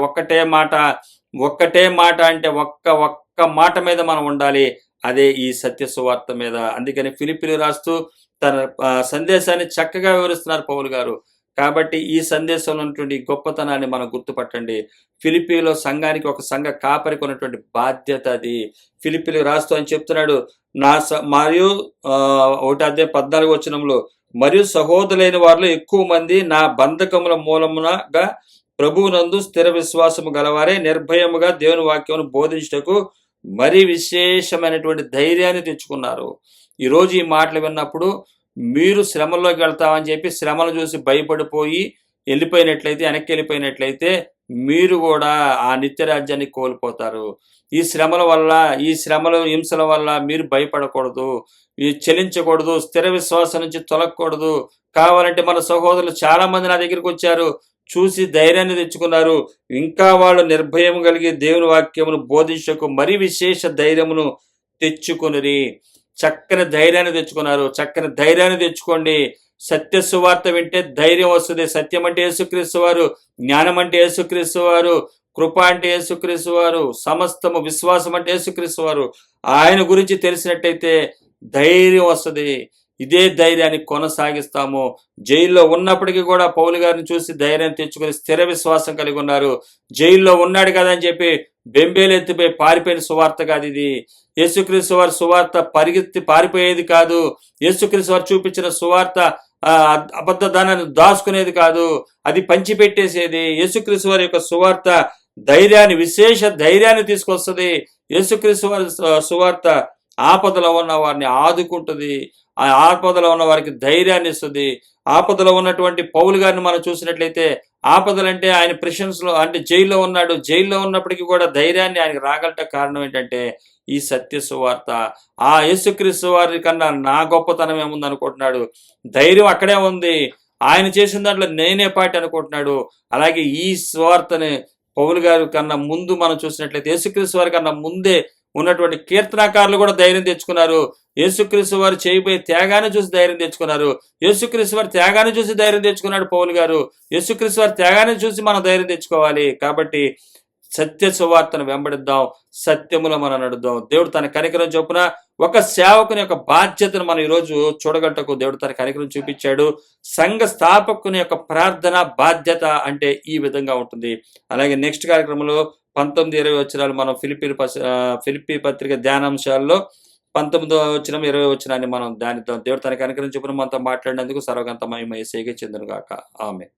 ఒక్కటే మాట అంటే ఒక్క మాట మీద మనం ఉండాలి. అదే ఈ సత్య సువార్త మీద. అందుకని ఫిలిప్పీలు రాస్తూ తన సందేశాన్ని చక్కగా వివరిస్తున్నారు పౌలు గారు. కాబట్టి ఈ సందేశంలో ఉన్నటువంటి గొప్పతనాన్ని మనం గుర్తుపట్టండి. ఫిలిప్పీలో సంఘానికి ఒక సంఘ కాపరికి ఉన్నటువంటి బాధ్యత అది. ఫిలిప్పీలు రాస్తూ అని చెప్తున్నాడు, మరియు 1:14 మరియు సహోదరులైన వారిలో ఎక్కువ మంది నా బంధకముల మూలమునగా ప్రభువునందు స్థిర విశ్వాసము గలవారే నిర్భయముగా దేవుని వాక్యమును బోధించుటకు మరి విశేషమైనటువంటి ధైర్యాన్ని తెచ్చుకున్నారు. ఈరోజు ఈ మాటలు విన్నప్పుడు మీరు శ్రమల్లోకి వెళ్తామని చెప్పి శ్రమలు చూసి భయపడిపోయి వెనక్కి వెళ్ళిపోయినట్లయితే మీరు కూడా ఆ నిత్య రాజ్యాన్ని కోల్పోతారు. ఈ శ్రమల హింసల వల్ల మీరు భయపడకూడదు, చలించకూడదు, స్థిర విశ్వాసం నుంచి తొలగకూడదు. కావాలంటే మన సహోదరులు చాలా మంది నా దగ్గరికి వచ్చారు, చూసి ధైర్యాన్ని తెచ్చుకున్నారు. ఇంకా వాళ్ళు నిర్భయం కలిగి దేవుని వాక్యమును బోధించకు మరి విశేష ధైర్యమును తెచ్చుకొనిరి. చక్కని ధైర్యాన్ని తెచ్చుకున్నారు. చక్కని ధైర్యాన్ని తెచ్చుకోండి. సత్య సువార్త వింటే ధైర్యం వస్తుంది. సత్యం అంటే యేసుక్రీస్తు వారు, జ్ఞానం అంటే యేసుక్రీస్తు వారు, కృప అంటే యేసుక్రీస్తు వారు, సమస్తము విశ్వాసం అంటే యేసుక్రీస్తు వారు. ఆయన గురించి తెలిసినట్టయితే ధైర్యం వస్తుంది. ఇదే ధైర్యాన్ని కొనసాగిస్తాము. జైల్లో ఉన్నప్పటికీ కూడా పౌలు గారిని చూసి ధైర్యాన్ని తెచ్చుకొని స్థిర విశ్వాసం కలిగి ఉన్నారు. జైల్లో ఉన్నాడు కదా అని చెప్పి బెంబేలు ఎత్తిపోయి పారిపోయిన సువార్త కాదు ఇది. యేసుక్రీస్తు వారి సువార్త పరిగెత్తి పారిపోయేది కాదు. యేసుక్రీస్తు వారు చూపించిన సువార్త అబద్ధదానాన్ని దాచుకునేది కాదు, అది పంచిపెట్టేసేది. యేసుక్రీస్తు వారి యొక్క సువార్త ధైర్యాన్ని, విశేష ధైర్యాన్ని తీసుకొస్తుంది. యేసుక్రీస్తు వారి సువార్త ఆపదలో ఉన్న వారిని ఆదుకుంటుంది. ఆ ఆపదలో ఉన్న వారికి ధైర్యాన్ని ఇస్తుంది. ఆపదలో ఉన్నటువంటి పౌలు గారిని మనం చూసినట్లయితే, ఆపదలంటే ఆయన ప్రిషన్స్లో అంటే జైల్లో ఉన్నాడు. జైల్లో ఉన్నప్పటికీ కూడా ధైర్యాన్ని ఆయనకు రాగలట కారణం ఏంటంటే ఈ సత్య సువార్త. ఆ యేసుక్రీస్తు వారి కన్నా నా గొప్పతనం ఏముంది అనుకుంటున్నాడు. ధైర్యం అక్కడే ఉంది. ఆయన చేసిన దాంట్లో నేనే పాటి అనుకుంటున్నాడు. అలాగే ఈ సువార్తని పౌలు గారి కన్నా ముందు మనం చూసినట్లయితే యేసుక్రీస్తు వారి కన్నా ముందే ఉన్నటువంటి కీర్తనాకారులు కూడా ధైర్యం తెచ్చుకున్నారు. యేసుక్రీస్తు వారు చేయబోయే త్యాగాన్ని చూసి ధైర్యం తెచ్చుకున్నారు. యేసుక్రీస్తు వారి త్యాగాన్ని చూసి ధైర్యం తెచ్చుకున్నాడు పౌలు గారు. యేసుక్రీస్తు వారి త్యాగాన్ని చూసి మనం ధైర్యం తెచ్చుకోవాలి. కాబట్టి సత్య సువార్తను వెంబడిద్దాం, సత్యములో మనం నడుద్దాం. దేవుడు తన కనికరం చొప్పున ఒక సేవకుని యొక్క బాధ్యతను మనం ఈరోజు చూడగట్టకు దేవుడు తన కనికరం చూపించాడు. సంఘ స్థాపకుని యొక్క ప్రార్థన బాధ్యత అంటే ఈ విధంగా ఉంటుంది. అలాగే నెక్స్ట్ కార్యక్రమంలో 19-20 మనం ఫిలిప్పీ పత్రిక ధ్యానాంశాల్లో 19-20 మనం ధ్యానిద్దాం. దేవుడు తన కనికరం చొప్పున మనతో మాట్లాడినందుకు సర్వగంత మహిమ యేసయ్యకే చెందును గాక. ఆమేన్.